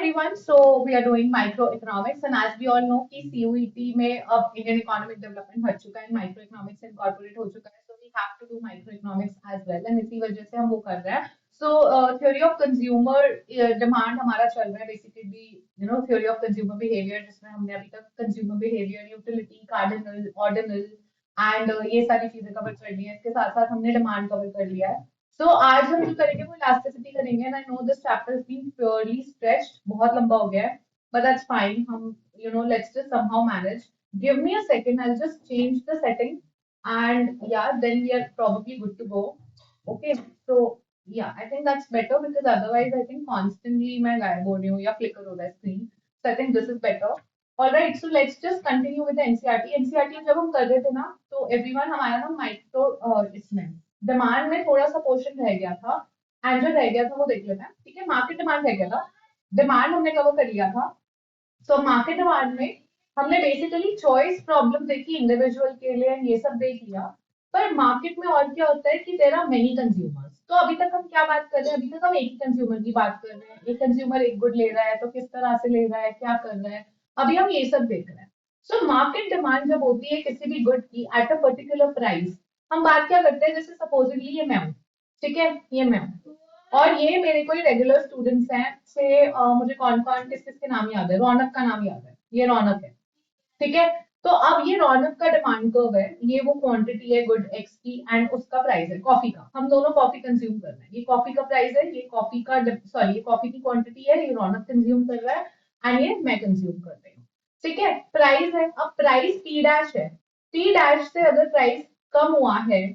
everyone. So we are doing microeconomics, and as we all know कि CUET में अब Indian economic development हट चुका है, microeconomics incorporate हो चुका है, so we have to do microeconomics as well, and इसी वजह से हम वो कर रहे हैं. So theory of consumer demand हमारा चल रहा है basically, theory of consumer behavior जिसमें हमने अभी तक consumer behavior, utility, cardinal, ordinal and ये सारी चीजें कवर कर ली है. इसके साथ साथ हमने डिमांड कवर कर लिया है. सो आज हम जो करेंगे वो इलास्टिसिटी करेंगे and I know this chapter has been purely stretched, बहुत लंबा हो गया है, बट दैट्स फाइन. हम let's just somehow manage. Give me a second, I will just change the setting and yeah then we are probably good to go. Okay, so yeah, I think that's better because otherwise I think constantly मैं गायब हो रही हूँ या flicker हो रहा है screen. So I think this is better. All right, so let's just continue with the NCERT. NCERT जब हम कर रहे थे ना, तो everyone हमारा ना माइक्रो इसमें डिमांड में थोड़ा सा पोर्शन रह गया था, एंड जो रह गया था वो देख लेते हैं. ठीक है, मार्केट डिमांड रह गया था. डिमांड हमने कवर कर लिया था. सो मार्केट डिमांड में हमने बेसिकली चॉइस प्रॉब्लम देखी इंडिविजुअल के लिए, ये सब देख लिया. पर मार्केट में और क्या होता है कि देयर आर मेनी कंज्यूमर्स. तो अभी तक हम क्या बात कर रहे हैं? अभी तक हम एक ही कंज्यूमर की बात कर रहे हैं. एक कंज्यूमर एक गुड ले रहा है तो किस तरह से ले रहा है, क्या कर रहा है, अभी हम ये सब देख रहे हैं. सो मार्केट डिमांड जब होती है किसी भी गुड की एट अ पर्टिकुलर प्राइस, हम बात क्या करते हैं, जैसे सपोजिटली ये मैं हूँ. ठीक है, ये मैं हूँ और ये मेरे कोई रेगुलर स्टूडेंट्स हैं से मुझे कौन कौन किस किस के नाम याद है, रौनक का नाम याद है, ये रौनक है. ठीक है, तो अब ये रौनक का डिमांड कर्व है, ये वो क्वांटिटी है गुड एक्स की एंड उसका प्राइस है कॉफी का. हम दोनों कॉफी कंज्यूम कर रहे हैं, ये कॉफी का प्राइस है, ये कॉफी का सॉरी ये कॉफी की क्वांटिटी है, ये रौनक कंज्यूम कर रहा है एंड ये मैं कंज्यूम कर रही हूँ. ठीक है, प्राइस है. अब प्राइस पी डैश है, पी डैश से अगर प्राइस कम हुआ है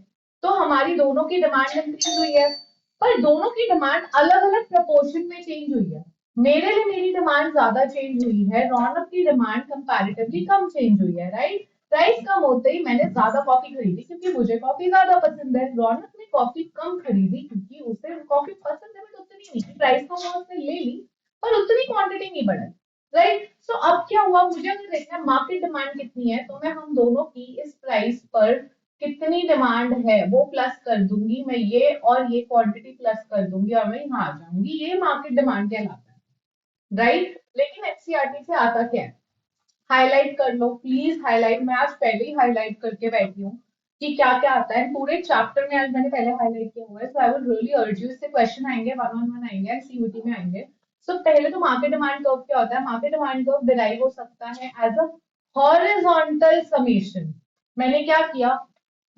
तो हमारी दोनों की डिमांड इंक्रीज हुई है, पर दोनों की डिमांड अलग अलग प्रपोर्शन में चेंज हुई है. मेरे लिए मेरी डिमांड ज्यादा चेंज हुई है, रौनक की डिमांड कंपैरेटिवली कम चेंज हुई है. राइट, प्राइस कम होते ही मैंने ज्यादा कॉफी खरीदी क्योंकि मुझे कॉफी ज्यादा पसंद है. रौनक ने कॉफी कम खरीदी क्योंकि उसे कॉफी पसंद है, बट उतनी नहीं. प्राइस कम हुआ, उसने ले ली पर उतनी क्वांटिटी नहीं बढ़ी. राइट, सो अब क्या हुआ, मुझे अगर देखना है मार्केट डिमांड कितनी है तो मैं हम दोनों की इस प्राइस पर कितनी डिमांड है वो प्लस कर दूंगी. मैं ये और ये क्वांटिटी प्लस कर दूंगी और मैं यहाँ आ जाऊंगी. ये मार्केट डिमांड कहलाता है. राइट, लेकिन एनसीईआरटी से आता क्या है, हाईलाइट कर लो प्लीज. हाईलाइट मैं आज पहले ही हाईलाइट करके बैठी हूँ कि क्या क्या आता है पूरे चैप्टर में. आज मैंने पहले हाईलाइट किया हुआ है, so I would really urge you. इससे क्वेश्चन आएंगे, वन ऑन वन आएंगे, सीयूटी में आएंगे. सो पहले तो मार्केट डिमांड कर्व क्या होता है. मार्केट डिमांड कर्व डिराइव हो सकता है एज अ हॉरिजॉन्टल समेशन. मैंने क्या किया,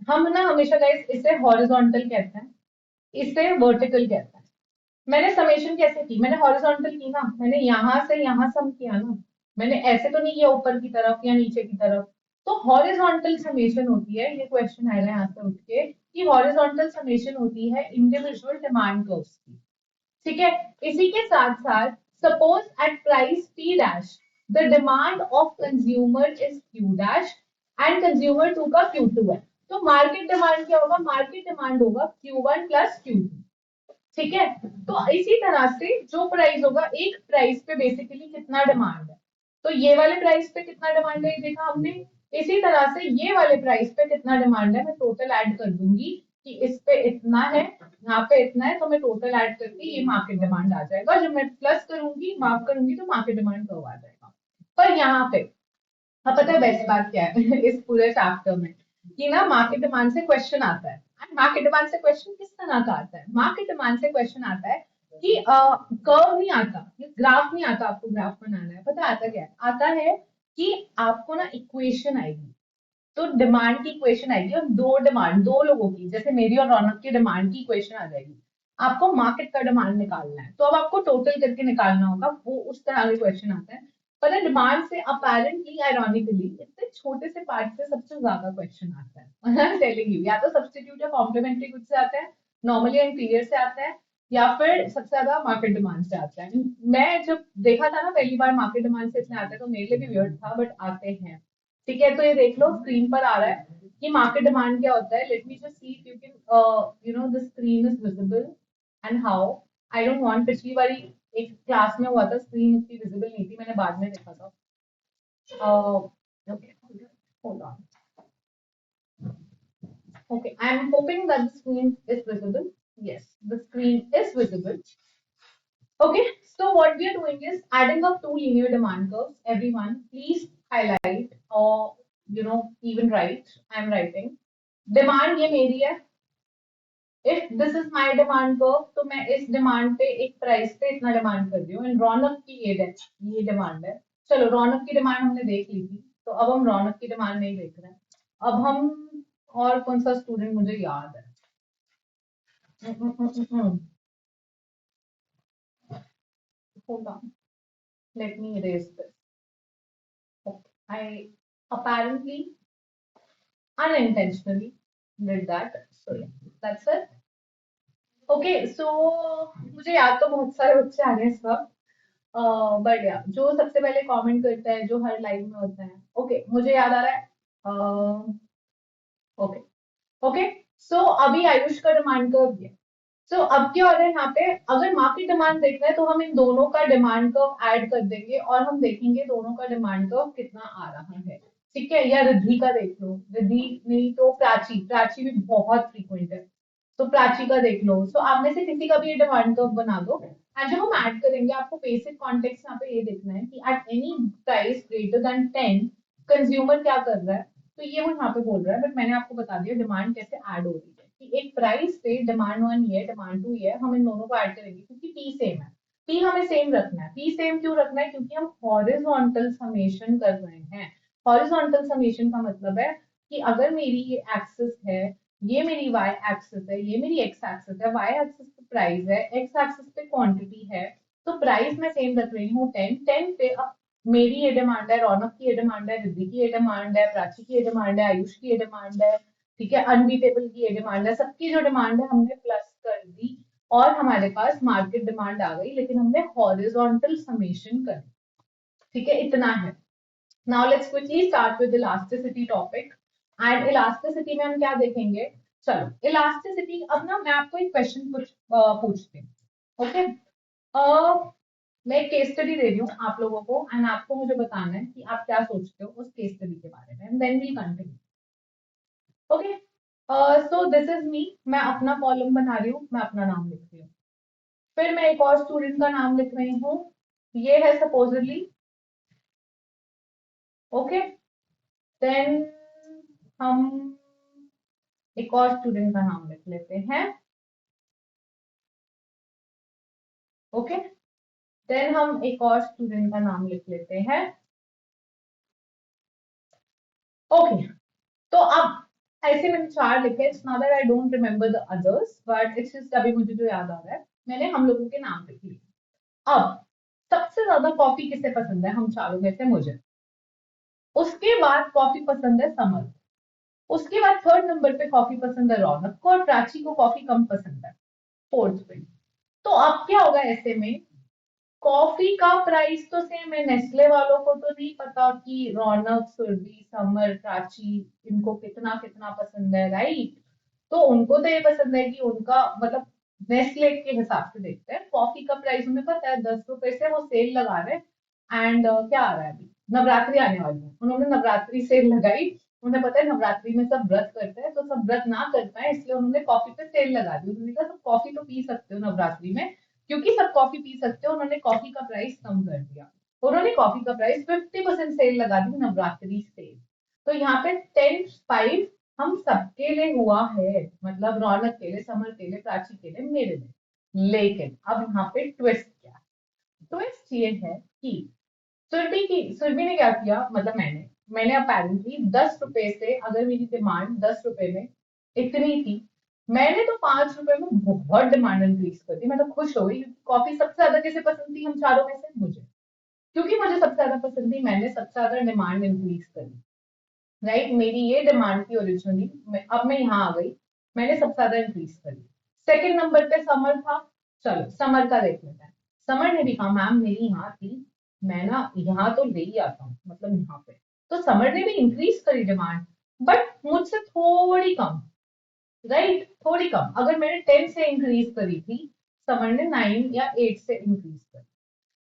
हम ना हमेशा गाइस इसे हॉरिजॉन्टल कहते हैं, इसे वर्टिकल कहते हैं. मैंने समेशन कैसे की, मैंने हॉरिजॉन्टल की ना, मैंने यहां से यहां सम किया ना, मैंने ऐसे तो नहीं किया ऊपर की तरफ या नीचे की तरफ. तो हॉरिजॉन्टल समेशन होती है, ये क्वेश्चन आएगा यहाँ से उठ के कि हॉरिजॉन्टल समेशन होती है इंडिविजुअल डिमांड कर्व्स की. ठीक है, इसी के साथ साथ suppose at price P dash the demand of consumer is Q dash and consumer two का क्यू टू है. तो मार्केट डिमांड क्या होगा, मार्केट डिमांड होगा Q one plus Q two. ठीक है, तो इसी तरह से जो प्राइस होगा, एक प्राइस पे बेसिकली कितना डिमांड है, तो ये वाले प्राइस पे कितना डिमांड है ये देखा हमने. इसी तरह से ये वाले प्राइस पे कितना डिमांड है मैं टोटल ऐड कर दूंगी कि इस पे इतना है, यहाँ पे इतना है, तो मैं टोटल ऐड करके ये मार्केट डिमांड आ जाएगा. जब मैं प्लस करूंगी मार्क करूंगी तो मार्केट डिमांड कर्व आ जाएगा. पर यहाँ पे अब पता है बेस्ट बात क्या है इस पूरे चैप्टर में, कि ना मार्केट डिमांड से क्वेश्चन आता है. मार्केट डिमांड से क्वेश्चन किस तरह का आता है, मार्केट डिमांड से क्वेश्चन आता है कि कर्व नहीं आता, ग्राफ नहीं आता, आपको ग्राफ बनाना है. पता आता क्या है, आता है कि आपको ना इक्वेशन आएगी. तो डिमांड की इक्वेशन आएगी और दो डिमांड, दो लोगों की, जैसे मेरी और रौनक की डिमांड की इक्वेशन आ जाएगी. आपको मार्केट का डिमांड निकालना है तो अब आपको टोटल करके निकालना होगा, वो उस तरह के क्वेश्चन आता है. पर डिमांड से अपेरेंटली आयरॉनिकली इतने छोटे से पार्ट से सबसे ज्यादा क्वेश्चन आता है. टेलिंग यू, या तो सब्स्टिट्यूट या कॉम्प्लीमेंट्री कुछ से आता है, नॉर्मली इंटीरियर से आता है, या फिर सबसे ज्यादा मार्केट डिमांड से आता है. मैं जब देखा था ना पहली बार मार्केट डिमांड से इतने आते हैं तो मेरे लिए भी वियर्ड था, बट आते हैं. ठीक है, तो ये देख लो स्क्रीन पर आ रहा है कि मार्केट डिमांड क्या होता है. Late me just see if you can the screen is visible and how. I don't want, पिछली बारी एक क्लास में हुआ था स्क्रीन इतनी विजिबल नहीं थी, मैंने बाद में देखा था. Okay, hold on. Okay, I am hoping that the screen is visible. Yes, the screen is visible. Okay, so what we are doing is adding up two linear demand curves. Everyone, please highlight or even write. I'm writing. Demand ये मेरी है. If this is my demand curve, तो मैं इस demand पे एक price पे इतना डिमांड कर रही हूँ. एंड रौनक की ये डिमांड है. चलो रौनक की डिमांड हमने देख ली थी, तो अब हम रौनक की डिमांड नहीं देख रहे हैं. अब हम और कौन सा स्टूडेंट मुझे याद है. Hold on. Let me erase this. Okay. I apparently unintentionally did that. So yeah, that's it. Okay so मुझे याद तो बहुत सारे बच्चे आ रहे हैं सब. बट या जो सबसे पहले कमेंट करता है, जो हर लाइन में होता है. ओके मुझे याद आ रहा है. ओके ओके सो अभी आयुष का डिमांड कर्व दिया. सो अब क्या हो रहा है यहाँ पे, अगर मार्केट डिमांड देखना है तो हम इन दोनों का डिमांड कर्व ऐड कर देंगे और हम देखेंगे दोनों का डिमांड कर्व कितना आ रहा है. ठीक है, या रिद्धि का देख लो. रिद्धि नहीं तो प्राची. प्राची भी बहुत फ्रीक्वेंट है, तो प्राची का देख लो. सो आप में से किसी का भी ये डिमांड कर्व बना दो. एंड जब हम ऐड करेंगे, आपको बेसिक कॉन्टेक्स्ट यहाँ पे ये देखना है कि at any price greater than 10 consumer क्या कर रहा है. तो ये वो यहाँ पे बोल रहा है, बट मैंने आपको बता दिया डिमांड कैसे ऐड हो रही है. कि एक प्राइस पे डिमांड 1 ये है, डिमांड 2 ये है, हम इन दोनों को ऐड करेंगे क्योंकि पी सेम है. पी हमें सेम रखना है. पी सेम क्यों रखना है? क्योंकि हम हॉरिजॉन्टल समेशन कर रहे हैं. हॉरिजॉन्टल समेशन का मतलब है कि अगर मेरी ये एक्सिस है, ये मेरी y एक्सिस है, ये मेरी x एक्सिस है, y एक्सिस पे प्राइस है, x एक्सिस पे क्वांटिटी है, तो प्राइस मैं सेम रख रही हूँ 10. 10 पे अब मेरी ये डिमांड है, रौनक की ये डिमांड है, रिद्धि की ये डिमांड है, प्राची की ये डिमांड है, आयुष की ये डिमांड है. ठीक है, अनबीटेबल की ये डिमांड है. सबकी जो डिमांड है हमने प्लस कर दी और हमारे पास मार्केट डिमांड आ गई, लेकिन हमने हॉरिजॉन्टल समेशन कर. ठीक है, इतना है. Now let's quickly start with elasticity topic. And elasticity में हम क्या देखेंगे. चलो इलास्टिसिटी, अब ना मैं आपको एक क्वेश्चन पूछती हूँ. ओके, मैं एक केस स्टडी दे रही हूँ आप लोगों को एंड आपको मुझे बताना है कि आप क्या सोचते हो उस केस स्टडी के बारे में. And then we continue. Okay so this is me. मैं अपना कॉलम बना रही हूँ, मैं अपना नाम लिख रही हूँ. फिर मैं एक और स्टूडेंट का नाम लिख रही हूँ. ये है सपोजली. ओके, देन हम एक और स्टूडेंट का नाम लिख लेते हैं. ओके, देन हम एक और स्टूडेंट का नाम लिख लेते हैं. ओके, तो अब ऐसे मैंने चार लिखे. It's not that I don't remember the others, but it's just अभी मुझे जो याद आ रहा है मैंने हम लोगों के नाम लिख लिए. अब सबसे ज्यादा कॉफी किसे पसंद है हम चारों में से? मुझे. उसके बाद कॉफी पसंद है समर. उसके बाद थर्ड नंबर पे कॉफी पसंद है रौनक को, और प्राची को कॉफी कम पसंद है फोर्थ पे. तो अब क्या होगा ऐसे में, कॉफी का प्राइस तो सेम है. नेस्ले वालों को तो नहीं पता कि रौनक, सुरभि, समर, प्राची इनको कितना कितना पसंद है, राइट. तो उनको तो ये पसंद है कि उनका मतलब नेस्ले के हिसाब से देखते हैं. कॉफी का प्राइस उन्हें पता है 10 रुपए से वो सेल लगा रहे हैं. एंड क्या आ रहा है अभी, नवरात्रि आने वाली है, उन्होंने नवरात्रि सेल लगाई. उन्हें पता है नवरात्रि में सब व्रत करते हैं, तो सब व्रत ना कर पाए इसलिए उन्होंने कॉफी पे सेल लगा दी. उन्होंने कहा सब कॉफी तो पी सकते हो नवरात्रि में, क्योंकि सब कॉफी पी सकते हो. उन्होंने कॉफी का प्राइस कम कर दिया. उन्होंने कॉफी का प्राइस 50% सेल लगा दी, नवरात्रि सेल. तो यहाँ पे 10-5 हम सबके लिए हुआ है, मतलब रौनक के लिए, समर के लिए, प्राची के लिए, मेरे लिए. लेकिन अब यहाँ पे ट्विस्ट क्या है? ट्विस्ट ये है कि सुरभि ने क्या किया, मतलब मैंने अपेरेंटली 10 रुपए से, अगर मेरी डिमांड 10 रुपए में इतनी थी, मैंने तो 5 रुपए में बहुत डिमांड इंक्रीज कर दी. मैं तो खुश हो गई क्योंकि कॉफी सबसे ज्यादा किसे पसंद थी हम चारों में से? मुझे. क्योंकि मुझे सबसे ज्यादा पसंद थी, मैंने सबसे ज्यादा डिमांड इंक्रीज करी. राइट, मेरी ये डिमांड थी ओरिजिनली, अब मैं यहाँ आ गई, मैंने सबसे ज्यादा इंक्रीज करी. सेकंड नंबर पे समर था. चलो समर का देख लेते हैं. समर ने भी कहा मैम मेरी यहाँ थी, मैं ना यहाँ तो ले ही आता हूँ, मतलब यहाँ पे. तो समर ने भी इंक्रीज करी डिमांड, बट मुझसे थोड़ी कम. राइट, थोड़ी कम. अगर मैंने 10 से इंक्रीज करी थी, समर ने 9 या 8 से इंक्रीज करी.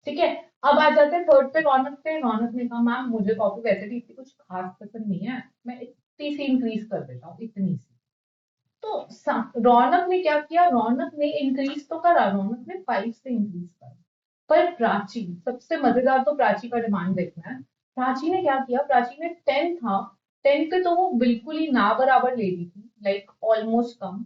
ठीक है, अब आ जाते हैं थर्ड पे, रौनक पे. रौनक ने कहा मैम मुझे कॉफी वैसे भी इतनी कुछ खास पसंद नहीं है, मैं इतनी सी इंक्रीज कर देता हूँ, इतनी सी. तो रौनक ने क्या किया, रौनक ने इंक्रीज तो करा, रौनक ने 5 से इंक्रीज करा। पर प्राची, सबसे मजेदार तो प्राची का डिमांड देखना है। प्राची ने क्या किया, प्राची ने 10 था, 10 पे तो वो बिल्कुल ही ना बराबर ले ली थी, लाइक ऑलमोस्ट कम,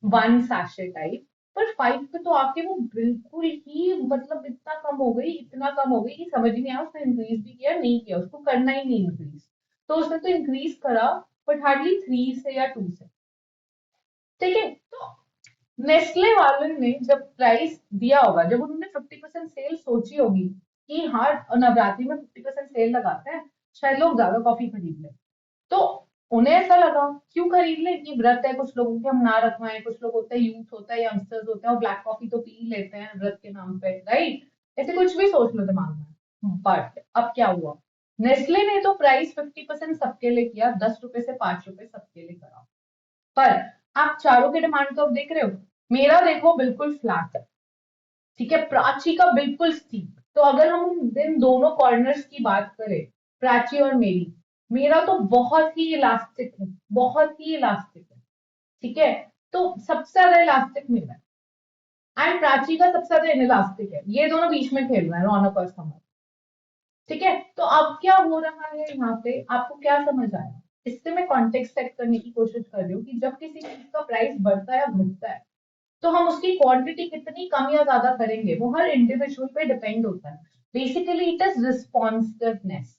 वन सैशे टाइप। पर 5 पे तो आके वो बिल्कुल ही मतलब इतना कम हो गई, इतना कम हो गई कि समझ ही नहीं आया उसने इंक्रीज भी किया नहीं किया, उसको करना ही नहीं इंक्रीज। तो उसने तो इंक्रीज करा बट हार्डली 3 से या 2 से। ठीक है, तो नेस्ले वालों ने जब प्राइस दिया होगा, जब उन्होंने 50% सेल सोची होगी कि हाँ नवरात्रि में 50% सेल लगाते हैं, शायद लोग ज्यादा कॉफी खरीद लें, तो उन्हें ऐसा लगा क्यों खरीद ले, कि व्रत है कुछ लोगों के, हम ना रखवाएं, कुछ लोग होते हैं, यूथ होता है, यंगस्टर्स होते हैं, और ब्लैक कॉफी तो पी ही लेते हैं व्रत के नाम पे, राइट? ऐसे कुछ भी सोच लो दिमाग में। बट अब क्या हुआ, नेस्ले ने तो प्राइस 50% सबके लिए किया, 10 रुपए से 5 रुपए सबके लिए करा। पर आप चारों के डिमांड तो अब देख रहे हो, मेरा देखो बिल्कुल फ्लैट है, ठीक है, प्राची का बिल्कुल स्टीप। तो अगर हम इन दोनों कॉर्नर्स की बात करें, प्राची और मेरी, मेरा तो बहुत ही इलास्टिक है, बहुत ही इलास्टिक है, ठीक है। तो सबसे ज्यादा इलास्टिक मेरा है एंड प्राची का सबसे ज्यादा इनइलास्टिक है, ये दोनों बीच में खेल रहे हैं, रौनक और समर। ठीक है, तो अब क्या हो रहा है यहाँ पे, आपको क्या समझ आया? इससे मैं कॉन्टेक्स्ट सेट करने की कोशिश कर रही हूँ कि जब किसी चीज का प्राइस बढ़ता है या घटता है, तो हम उसकी क्वांटिटी कितनी कम या ज्यादा करेंगे, वो हर इंडिविजुअल पे डिपेंड होता है। Basically it is responsiveness.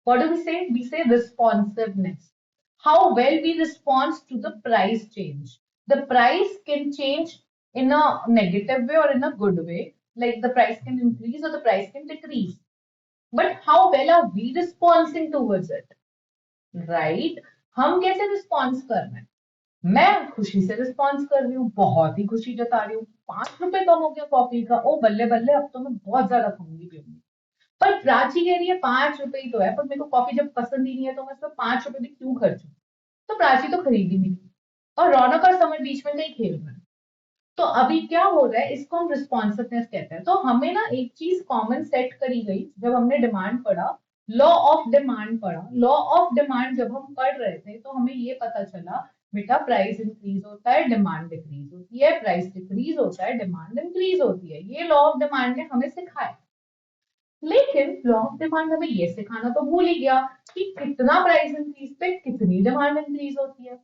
What do we say? We say responsiveness. How well we respond to the price change. The price can change in a negative way or in a good way. Like the price can increase or the price can decrease. But how well are we responding towards it? Right? हम कैसे response कर रहे हैं? मैं खुशी से response कर रही हूँ, बहुत ही खुशी जता रही हूँ, 5 रुपए कम हो गया कॉफी का, ओ बल्ले बल्ले, अब तो मैं बहुत ज्यादा खाऊंगी पीऊंगी। पर प्राची कह रही है 5 रुपए ही तो है, पर मेरे को कॉफी जब पसंद ही नहीं है तो मैं उसमें 5 रुपए भी क्यों खर्चूं? तो प्राची तो खरीद ही नहीं रही, और रौनक और समर बीच में कहीं खेल रहे हैं। तो अभी क्या हो रहा है, इसको हम रिस्पॉन्सिवनेस कहते हैं। तो हमें ना एक चीज कॉमन सेट करी गई जब हमने डिमांड पढ़ा, लॉ ऑफ डिमांड पढ़ा। लॉ ऑफ डिमांड जब हम पढ़ रहे थे तो हमें ये पता चला, बेटा प्राइस इंक्रीज होता है डिमांड डिक्रीज होती है, प्राइस डिक्रीज होता है डिमांड इंक्रीज होती है, ये लॉ ऑफ डिमांड ने हमें सिखाया। लेकिन लॉ ऑफ डिमांड हमें ये सिखाना तो भूल ही गया कि कितना प्राइस इंक्रीज पे कितनी डिमांड इंक्रीज होती है,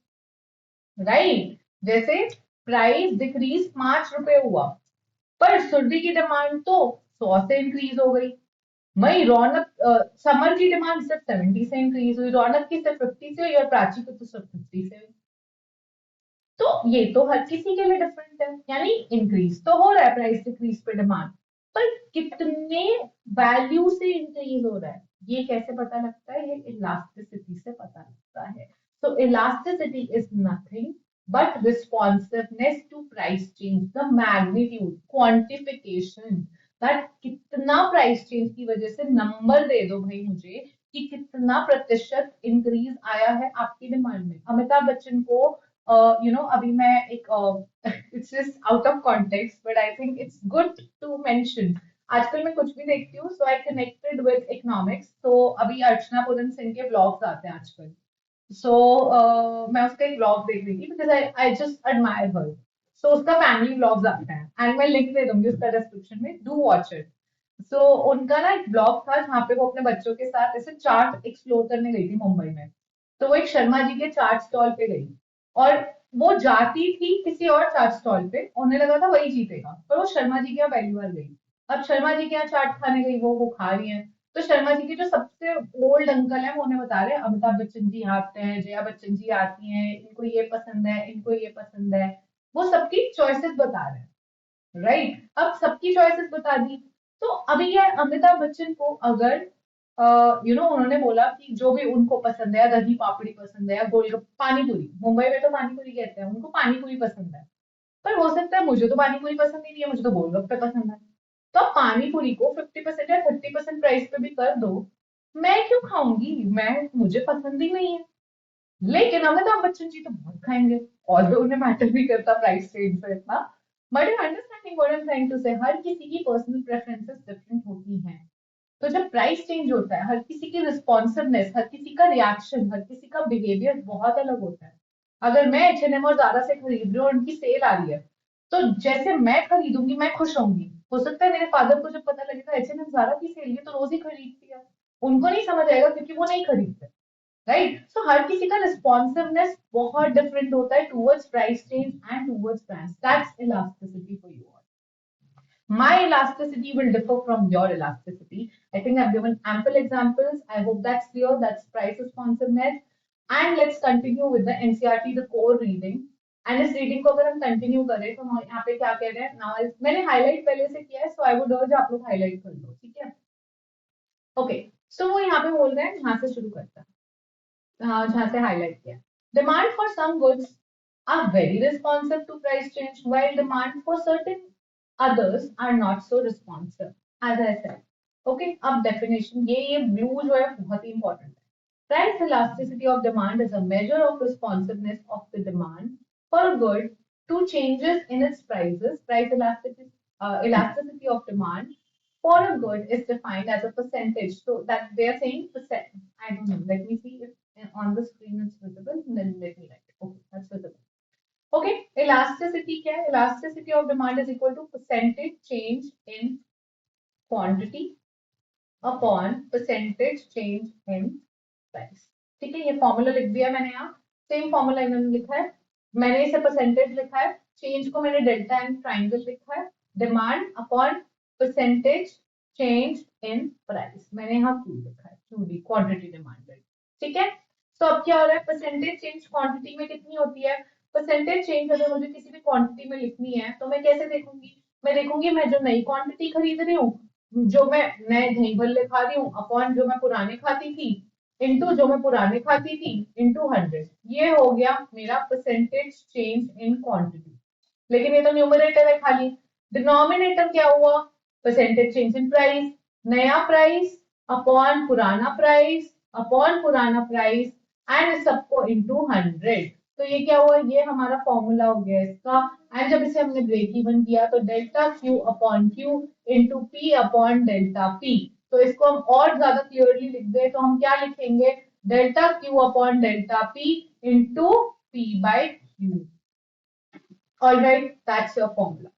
राइट? जैसे प्राइस डिक्रीज 5 रुपए हुआ, पर सुरभि की डिमांड तो 100 से इंक्रीज हो गई। वही रौनक समर की डिमांड सिर्फ 70 से इंक्रीज हुई, रौनक की सिर्फ 50 से हुई, और प्राची को तो सिर्फ 50 से हुई। तो ये तो हर किसी के लिए डिफरेंट है, यानी इंक्रीज तो हो रहा है प्राइस डिक्रीज पे डिमांड, पर कितने वैल्यू से इंक्रीज हो रहा है, ये कैसे पता लगता है? ये इलास्टिसिटी से पता लगता है। So elasticity is nothing but responsiveness to price change, the magnitude, quantification, that कितना प्राइस चेंज की वजह से, नंबर दे दो भाई मुझे कि कितना प्रतिशत इंक्रीज आया है आपकी डिमांड में। अमिताभ बच्चन को अभी मैं एक it's just out of context but I think it's good to mention. आजकल मैं कुछ भी देखती हूँ so I connected with economics, तो अभी अर्चना पूरन सिंह के ब्लॉग्स आते हैं आजकल। सो मैं उसका एक ब्लॉग देख रही थी because I I just admire her. So उसका फैमिली ब्लॉग्स आता है एंड मैं लिंक दे दूंगी उसका डिस्क्रिप्शन में, डू वॉच इट। सो उनका ना एक ब्लॉग था जहाँ पे वो अपने बच्चों के साथ ऐसे चाट एक्सप्लोर करने गई थी मुंबई में। तो वो एक शर्मा जी के चाट स्टॉल पे गई, और वो जाती थी किसी और चाट स्टॉल पे, उन्हें लगा था वही जीतेगा, पर वो शर्मा जी के यहाँ पहली बार गई। अब शर्मा जी के यहाँ चाट खाने गई, वो खा रही है, तो शर्मा जी के जो सबसे ओल्ड अंकल है वो उन्हें बता रहे हैं अमिताभ बच्चन जी आते हैं, जया बच्चन जी आती हैं, इनको ये पसंद है, इनको ये पसंद है। वो सबकी चॉइसेस बता रहे हैं, राइट? अब सबकी चॉइसेस बता दी, तो अभी ये अमिताभ बच्चन को अगर उन्होंने बोला कि जो भी उनको पसंद है, या दही पापड़ी पसंद है, या गोलगप्पा, पानी पूरी, मुंबई में तो पानी पूरी कहते हैं, उनको पानी पूरी पसंद है, पर हो सकता है मुझे तो पानी पूरी पसंद ही नहीं है, मुझे तो गोलगप्पे पसंद है। तो आप पानी पूरी को 50% या 30% प्राइस पे भी कर दो, मैं क्यों खाऊंगी, मैं मुझे पसंद ही नहीं है। लेकिन अमिताभ बच्चन जी तो बहुत खाएंगे, और उन्हें मैटर भी करता प्राइस रेंज से इतना। But you understanding what I am trying to say, हर किसी की पर्सनल प्रेफरेंसेस डिफरेंट होती हैं। तो जब प्राइस चेंज होता है, हर किसी की रिस्पॉन्सिवनेस, हर किसी का रिएक्शन, हर किसी का बिहेवियर बहुत अलग होता है। अगर मैं H&M और Zara से खरीद रही हूँ और उनकी सेल आ रही है, तो जैसे मैं खरीदूंगी मैं खुश होंगी। हो सकता है मेरे फादर को जब पता लगेगा H&M Zara की सेल है तो रोज ही खरीदती है, उनको नहीं समझ आएगा क्योंकि वो नहीं खरीदते। राइट, सो हर किसी का रिस्पॉन्सिवनेस बहुत डिफरेंट होता है towards price change and towards brands. That's elasticity for you. My elasticity will differ from your elasticity. I think I've given ample examples. I hope that's clear. That's price responsiveness. And let's continue with the NCRT, the core reading. And इस reading को अगर हम continue करें तो हम यहाँ पे क्या कह रहे हैं नाउ, मैंने हाईलाइट पहले से किया है, सो आई वुड अर्ज आप लोग हाईलाइट कर लो, ठीक है। ओके, सो वो यहाँ पे बोल रहे हैं, यहाँ से शुरू करता है, जहाँ से हाईलाइट किया। Demand for some goods are very responsive to price change, while demand for certain others are not so responsive, as I said. Okay, अब definition, ये blue जो है बहुत ही important है। Price elasticity of demand is a measure of responsiveness of the demand for a good to changes in its prices. Price elasticity of demand for a good is defined as a percentage. So that they are saying percent. I don't know. Let me see if on the screen it's visible. Then let me write it. Okay, that's visible. Okay, elasticity क्या है? Elasticity of demand is equal to percentage change in quantity upon percentage change in price. ठीक है, ये formula लिख दिया मैंने यहाँ, same formula इन्होंने लिखा है, मैंने इसे परसेंटेज लिखा है, चेंज को मैंने डेल्टा एंड ट्राइंगल लिखा है, demand upon percentage change in price, मैंने यहाँ क्यू लिखा है, क्यूडी क्वांटिटी डिमांडेड। ठीक है, तो अब क्या हो रहा है, परसेंटेज चेंज क्वांटिटी में कितनी होती है, परसेंटेज चेंज अगर मुझे किसी भी क्वांटिटी में लिखनी है तो मैं कैसे देखूंगी, मैं देखूंगी मैं जो नई क्वांटिटी खरीद रही हूँ, जो मैं नए दही भल्ले खा रही हूँ अपॉन जो मैं पुराने खाती थी इनटू जो मैं पुराने खाती थी इनटू 100, ये हो गया मेरा परसेंटेज चेंज इन क्वांटिटी। लेकिन ये तो न्यूमरेटर है खाली, डिनोमिनेटर क्या हुआ, परसेंटेज चेंज इन प्राइस, नया प्राइस अपॉन पुराना प्राइस एंड सबको इनटू 100। तो ये क्या हुआ, ये हमारा फॉर्मूला हो गया इसका। एंड जब इसे हमने ब्रेक इवन किया तो delta Q upon Q into P upon delta P. तो इसको हम और ज्यादा क्लियरली लिख दे तो हम क्या लिखेंगे, delta Q upon delta P into P by Q. Alright, that's your formula.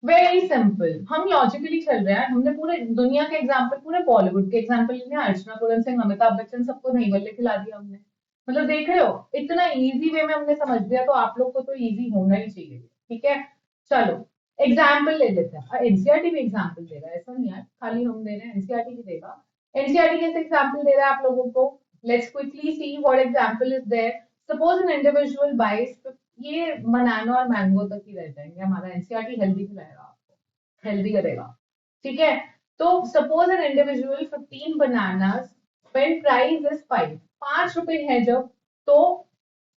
Very simple, हम लॉजिकली चल रहे हैं, हमने पूरे दुनिया के एग्जाम्पल, पूरे बॉलीवुड के एग्जाम्पल लिए, अर्चना पूरन सिंह, अमिताभ बच्चन, सबको नहीं बल्ले खिला दिया हमने। मतलब देख रहे हो, इतना इजी वे में हमने समझ लिया, तो आप लोग को तो इजी होना ही चाहिए। ठीक है, चलो एग्जाम्पल ले लेते हैं। एनसीईआरटी भी एग्जाम्पल दे रहा है, ऐसा नहीं है खाली हम दे रहे हैं, एनसीईआरटी भी देगा। एनसीईआरटी कैसे एग्जाम्पल दे रहा है आप लोगों को, let's quickly see what example is there. Suppose an individual buys, ये बनाना और मैंगो तक ही रह जाएंगे, हमारा एनसीईआरटी हेल्दी खिलाएगा आपको, हेल्दी करेगा। ठीक है, तो suppose an individual 15 bananas when price is 5, 5 रुपए है जब, तो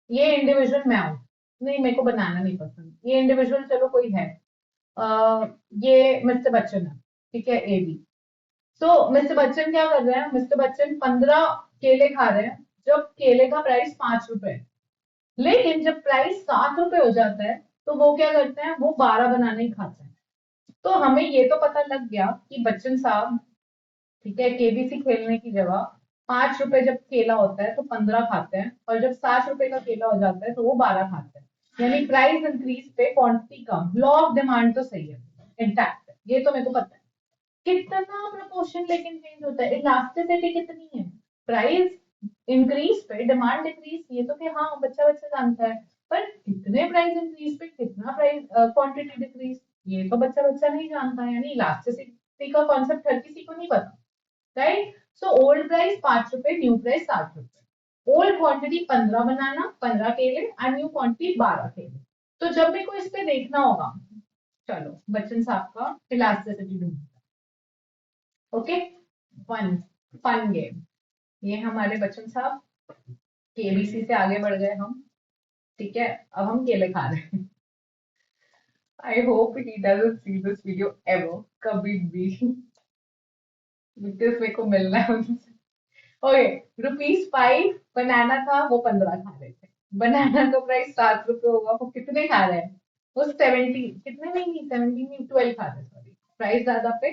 ये इंडिविजुअल मैं हूं, नहीं मेरे को बनाना नहीं पसंद, ये इंडिविजुअल चलो कोई है, ये मिस्टर बच्चन है, ठीक है, A B. So mister Bachchan क्या कर रहे हैं, मिस्टर बच्चन 15 केले खा रहे हैं जब केले का प्राइस 5 रुपए है। लेकिन जब प्राइस 7 रुपए हो जाता है तो वो क्या करते हैं, वो 12 बनाने ही खाते हैं। तो हमें ये तो पता लग गया कि बच्चन साहब, ठीक है, केबीसी खेलने की जगह 5 रुपए जब केला होता है तो 15 खाते हैं, और जब 7 रुपए का केला हो जाता है तो वो 12 खाते हैं। यानी प्राइस इंक्रीज पे quantity come, law of demand तो सही है, इंटैक्ट है, ये तो मेरे को पता है। कितना प्रपोर्शन लेकिन चेंज होता है, इलास्टिसिटी कितनी है, प्राइस इंक्रीज पे डिमांड डिक्रीज, ये तो कि हाँ बच्चा बच्चा जानता है, पर कितने प्राइस इंक्रीज पे कितना प्राइस क्वांटिटी डिक्रीज, ये तो बच्चा बच्चा नहीं जानता है। यानी इलास्टिसिटी का कॉन्सेप्ट हर किसी को नहीं पता, राइट। सो ओल्ड प्राइस 5 रुपए, न्यू प्राइस 7 रुपए, ओल्ड क्वांटिटी 15 बनाना, 15 केले, एंड न्यू क्वांटिटी 12 केले। तो जब मेरे को इस पे देखना होगा, चलो बच्चन साहब का इलास्टिसिटी ढूंढ, ओके, फन फन गेम। ये हमारे बच्चन साहब केबीसी से आगे बढ़ गए हम, ठीक है, अब हम केले खा रहे हैं। I hope he doesn't see this video ever, कभी भी, बिकॉज मेरे को मिलना है उनसे। ओके, ₹5 बनाना था, वो 15 खा रहे थे, बनाना का प्राइस 7 रुपए होगा, वो कितने खा रहे हैं, वो 70, कितने नहीं 70 नहीं 12 खा रहे हैं, सॉरी, प्राइस ज्यादा पे,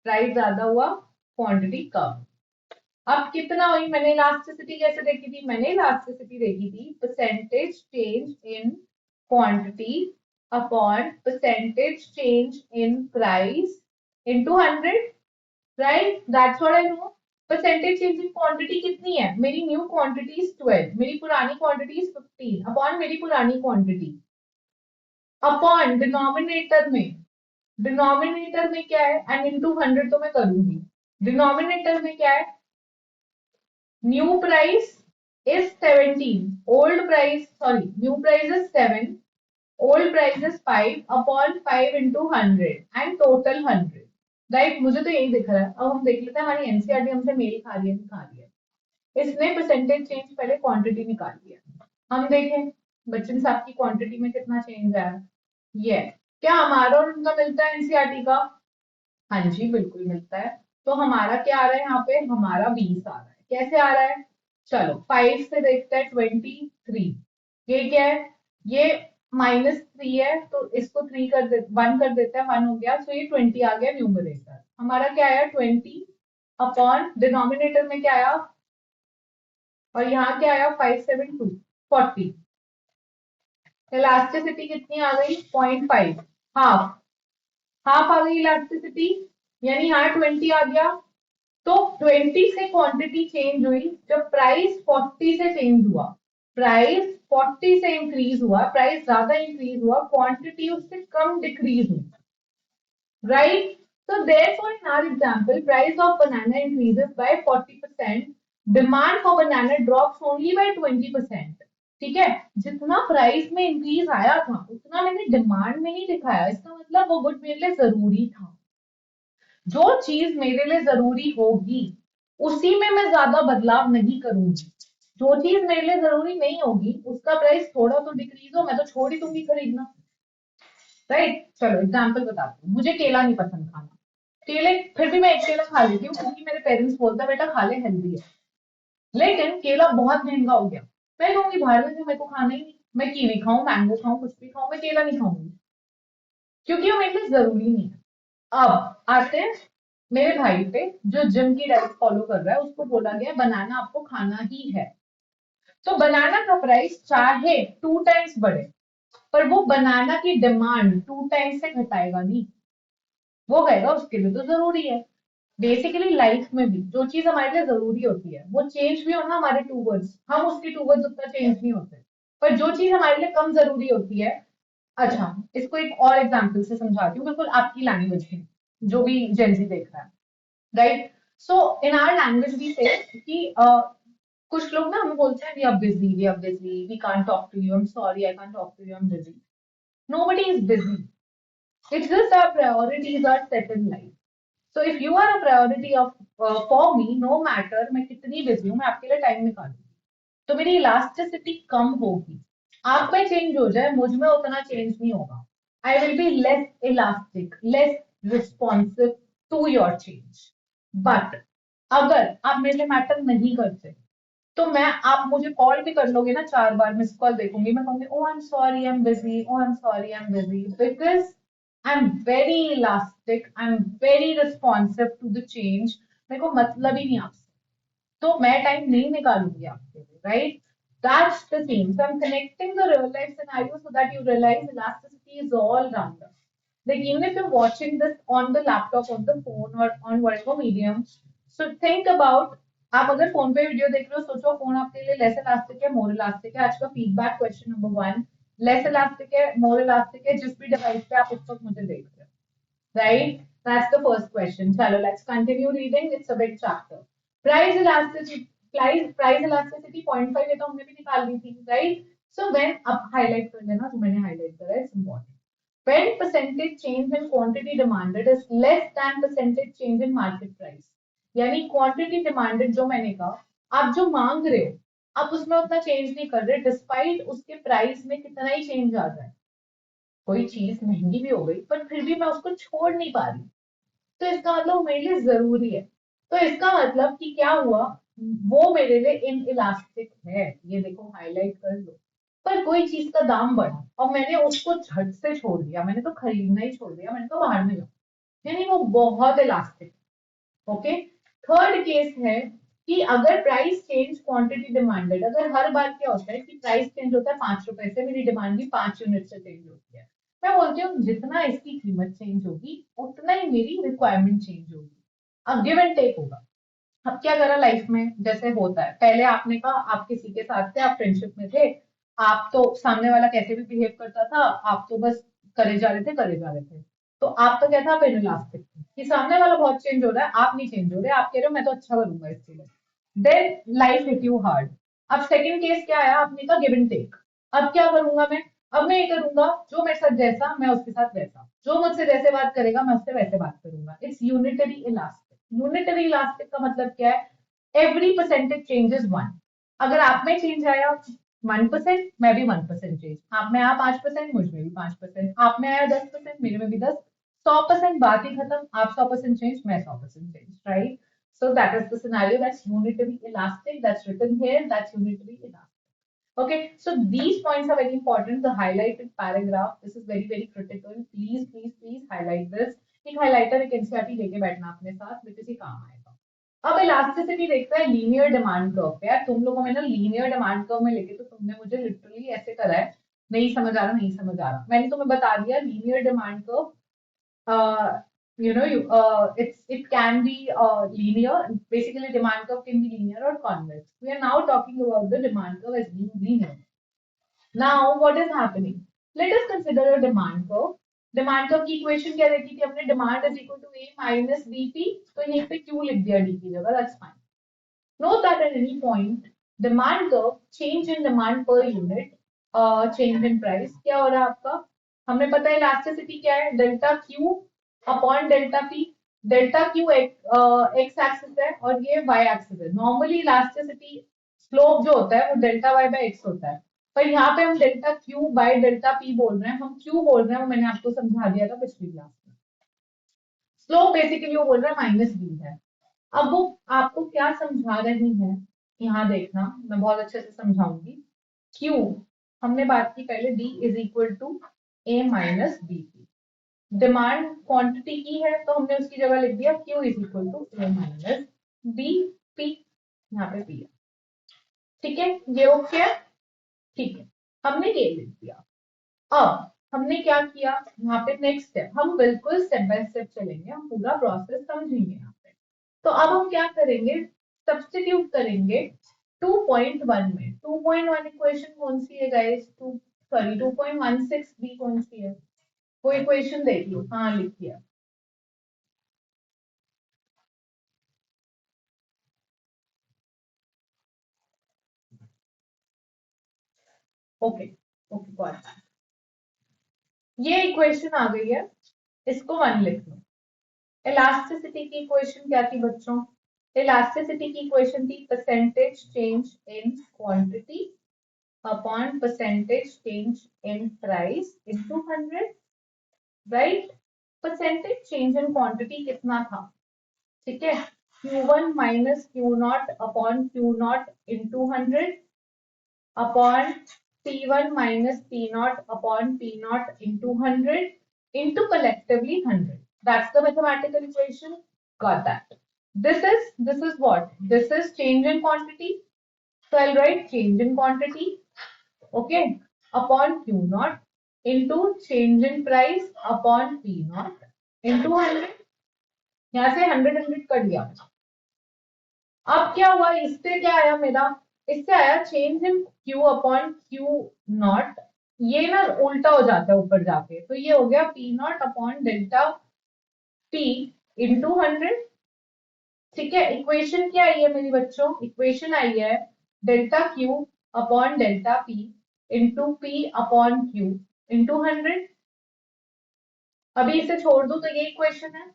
प्राइस ज्यादा हुआ, क्वांटिटी कम। अब कितना हुई, मैंने इलास्टिसिटी कैसे देखी थी, मैंने इलास्टिसिटी देखी थी percentage change in quantity upon percentage change in price into 100, right, that's what I know. Percentage change in quantity कितनी है, मेरी न्यू क्वांटिटी इज 12, मेरी पुरानी क्वांटिटी इज 15 अपॉन मेरी पुरानी क्वांटिटी, अपॉन डिनोमिनेटर में क्या है, एंड इनटू 100 तो मैं करूंगी। डिनोमिनेटर में क्या है, new price is 17, old price, sorry, new price is 7, old price is 5 upon 5 into 100 and total 100, right, मुझे तो यही दिख रहा है। अब हम देख लेते हैं हमारी एनसीईआरटी हमसे मेल खा रही है नहीं खा रही है। इसने परसेंटेज चेंज पहले क्वांटिटी निकाल लिया, हम देखें बच्चन साहब की क्वांटिटी में कितना चेंज आया, ये क्या हमारा और उनका मिलता है एनसीईआरटी का, हाँ जी बिल्कुल मिलता है। तो हमारा क्या आ रहा है यहाँ पे, हमारा 20 आ रहा है, कैसे आ रहा है, चलो 5 से देखते हैं, 23, ये क्या है, ये -3 है, तो इसको 3 कर दे 1 कर देते हैं, 1 हो गया, तो ये 20 आ गया न्यूमरेटर, हमारा क्या आया 20 अपॉन डिनोमिनेटर में क्या आया, और यहाँ क्या आया 572 40, इलास्टिसिटी कितनी आ गई 0.5, हाफ, हाफ आ गई इलास्टिसिटी, यानी यहाँ 20 आ गया। तो 20 से क्वांटिटी चेंज हुई, जब प्राइस 40 से चेंज हुआ, प्राइस 40 से इंक्रीज हुआ, प्राइस ज्यादा इंक्रीज हुआ, क्वांटिटी उससे कम डिक्रीज हुई, right. So therefore in our example price of banana increases by 40%, demand for banana drops only by 20%, ठीक है, जितना प्राइस में इंक्रीज आया था उतना मैंने डिमांड में नहीं दिखाया, इसका मतलब वो गुड मेरे लिए जरूरी था, जो चीज मेरे लिए जरूरी होगी उसी में मैं ज्यादा बदलाव नहीं करूंगी, जो चीज मेरे लिए जरूरी नहीं होगी उसका प्राइस थोड़ा तो डिक्रीज हो, मैं तो छोड़ ही दूंगी खरीदना, राइट। चलो एग्जाम्पल बताती हूँ, मुझे केला नहीं पसंद खाना, केले फिर भी मैं एक केला खा लेती हूँ क्योंकि मेरे पेरेंट्स बोलते हैं बेटा खा ले हेल्दी है, लेकिन केला बहुत महंगा हो गया, मैं कहूंगी बाहर में मेरे को खाना ही नहीं, मैं कीवी खाऊं मैंगो खाऊं कुछ भी खाऊं, मैं केला नहीं खाऊंगी क्योंकि वो मेरे लिए जरूरी नहीं है। अब आते हैं मेरे भाई पे जो जिम की डाइट फॉलो कर रहा है, उसको बोला गया बनाना आपको खाना ही है, तो बनाना का प्राइस चाहे 2 टाइम्स बढ़े पर वो बनाना की डिमांड 2 टाइम्स से घटाएगा नहीं, वो कहेगा उसके लिए तो जरूरी है। बेसिकली लाइफ में भी जो चीज हमारे लिए जरूरी होती है वो चेंज भी होना हमारे टूवर्ड्स, हम उसके टूवर्ड्स उतना चेंज नहीं होते, पर जो चीज हमारे लिए कम जरूरी होती है, अच्छा इसको एक और एग्जांपल से समझाती हूँ बिल्कुल आपकी लैंग्वेज में, जो भी जेंजी देख रहा है, right. So in our language we say कि कुछ लोग ना हमें बोलते हैं we are busy we can't talk to you, I am sorry I can't talk to you, I am busy, nobody is busy, it's just our priorities are set in life. So if you are a priority of for me, no matter मैं कितनी busy हूँ मैं आपके लिए time निकालूंगी, तो मेरी elasticity कम होगी, आप में चेंज हो जाए मुझ में उतना चेंज नहीं होगा, I will be less elastic less responsive to your change. But अगर आप मेरे लिए मैटर नहीं करते तो मैं, आप मुझे कॉल भी कर लोगे ना 4 बार मिस कॉल देखूंगी, मैं कहूंगी oh I am sorry I am busy, oh I am sorry I am busy, because I am very elastic, I am very responsive to the change, मेरे को मतलब ही नहीं आपसे, तो मैं टाइम नहीं निकालूंगी आपके लिए, right. That's the thing. So I'm connecting the real life scenario so that you realize elasticity is all around us. Like even if you're watching this on the laptop, on the phone, or on whatever medium, so think about, आप अगर phone पे video देख रहे हो सोचो phone आपके लिए less elastic है मोर इलास्टिक है, आज का feedback question number 1, less elastic है मोर इलास्टिक है, जिस भी डिवाइस पे आप उस वक्त मुझे देख रहे हो, right? That's the first question. Chalo, let's continue reading. It's a big chapter. Price elasticity, price elasticity 0.5 ये तो हमने भी निकाल ली थी, right? So when अब highlight कर लेना जो मैंने highlight करा है, it's important. When percentage change in quantity demanded is less than percentage change in market price. यानी quantity demanded जो मैंने कहा आप जो मांग रहे हो आप उसमें उतना चेंज नहीं कर रहे डिस्पाइट उसके प्राइस में कितना ही चेंज आ जाए, कोई चीज महंगी भी हो गई पर फिर भी मैं उसको छोड़ नहीं पा रही, तो इसका मतलब मेरे लिए जरूरी है, तो इसका मतलब कि क्या हुआ, वो मेरे लिए इन इलास्टिक है, ये देखो हाईलाइट कर लो, पर कोई चीज का दाम बढ़ा और मैंने उसको झट से छोड़ दिया, मैंने तो खरीदना ही छोड़ दिया, मैंने तो बाहर में जाओ, यानी वो बहुत इलास्टिक, ओके। थर्ड केस है कि अगर प्राइस चेंज क्वांटिटी डिमांडेड, अगर हर बार क्या होता है कि प्राइस चेंज होता है 5 रुपए से, मेरी डिमांड भी 5 यूनिट से चेंज होती है, मैं बोलती हूँ जितना इसकी कीमत चेंज होगी उतना ही मेरी रिक्वायरमेंट चेंज होगी। अब गिव एंड टेक होगा। अब क्या करा लाइफ में, जैसे होता है, पहले आपने कहा आप किसी के साथ थे, आप फ्रेंडशिप में थे, आप तो सामने वाला कैसे भी बिहेव करता था, आप तो बस करे जा रहे थे करे जा रहे थे, तो आप तो क्या था, आप इनलास्टिक थे कि सामने वाला बहुत चेंज हो रहा है, आप नहीं चेंज हो रहे, आप कह रहे हो मैं तो अच्छा करूंगा इसके लिए, then life hit you hard. अब सेकंड केस क्या आया, आपने कहा गिव एंड टेक। अब क्या करूंगा मैं, अब मैं ये करूंगा जो मेरे साथ जैसा मैं उसके साथ वैसा, जो मुझसे जैसे बात करेगा मैं उससे वैसे बात करूंगा। It's unitary elastic. Unitary elastic का मतलब क्या है, एवरी परसेंटेज चेंजेस वन। अगर आप में चेंज आया 1%, मैं भी 1% चेंज, आप में आया 5%, मुझ में भी 5%, आप में आया 10%, मेरे में भी 10, 100%, बात ही खत्म। आप 100% चेंज, मैं 100% change, right? So that is the scenario, that's unitary elastic, that's written here, that's unitary elastic. Okay, so these points are very important. The highlighted paragraph, this is very very critical. Please please please highlight this. एक highlighter एक NCERT लेके बैठना अपने साथ, because ये काम आएगा। अब इलास्टिसिटी देखते हैं लीनियर डिमांड कर्व पे। यार तुम लोगों में ना लीनियर डिमांड कर्व में लेके तो तुमने मुझे लिटरली ऐसे करा है, नहीं समझ आ रहा नहीं समझ आ रहा। मैंने तुम्हें बता दिया linear demand curve, it can be linear. Basically, demand curve can be linear or convex. We are now talking about the demand curve as being linear. Now, what is happening? Let us consider a demand curve. Demand curve की equation क्या देखी थी हमने? Demand is equal to A minus DP. तो यहीं पे Q लिख दिया D की जगह. That's fine. Note that at any point, demand curve, change in demand per unit, change in price, क्या हो रहा है आपका? हमें पता है इलास्टिसिटी क्या है, delta Q upon delta P. Delta Q x axis है और ये वाई एक्सिस है। नॉर्मली इलास्टिसिटी स्लोप जो होता है वो डेल्टा वाई बाय एक्स होता है, पर यहाँ पे हम delta Q by delta P बोल रहे हैं। हम क्यू बोल रहे हैं, वो मैंने आपको समझा दिया था पिछली क्लास में। स्लोप बेसिकली वो बोल रहा है माइनस बी है। अब वो आपको क्या समझा रही है, यहाँ देखना, मैं बहुत अच्छे से समझाऊंगी। Q हमने बात की पहले, D is equal to A minus B P. Demand quantity की है तो हमने उसकी जगह लिख दिया Q is equal to A minus B P. यहाँ पे P है, ठीक है, ये ओके है, ठीक है, हमने ये लिख दिया। अब हमने क्या किया, यहाँ पे नेक्स्ट स्टेप, हम बिल्कुल स्टेप बाय स्टेप चलेंगे, हम पूरा प्रोसेस समझेंगे यहाँ पे। तो अब हम क्या करेंगे, सब्स्टिट्यूट करेंगे 2.1 में। 2.1 इक्वेशन कौन सी है गाइस? 2.16 बी कौन सी है? वो इक्वेशन देख लो, हाँ लिखी है। ओके ओके गॉट, ये इक्वेशन आ गई है, इसको 1 लिख लो। इलास्टिसिटी की इक्वेशन क्या थी बच्चों? इलास्टिसिटी की इक्वेशन थी percentage change in quantity upon percentage change in price into 100, right? Percentage change in quantity कितना था, ठीक है, Q1 minus Q not upon Q not into 100 upon P1 minus P naught upon P naught into 100 into collectively 100. That's the mathematical equation. Got that. This is what? This is change in quantity. So I'll write change in quantity, okay, upon Q naught into change in price upon P naught into 100. यहाँ से 100 cut गया। अब क्या हुआ, इससे क्या आया मेरा, इससे आया change in Q upon Q not. ये ना उल्टा हो जाता है ऊपर जाके, तो ये हो गया P not upon delta P into 100, ठीक है। इक्वेशन क्या आई है मेरी बच्चों? इक्वेशन आई है delta Q upon delta P into P upon Q into 100। अभी इसे छोड़ दो तो ये इक्वेशन है।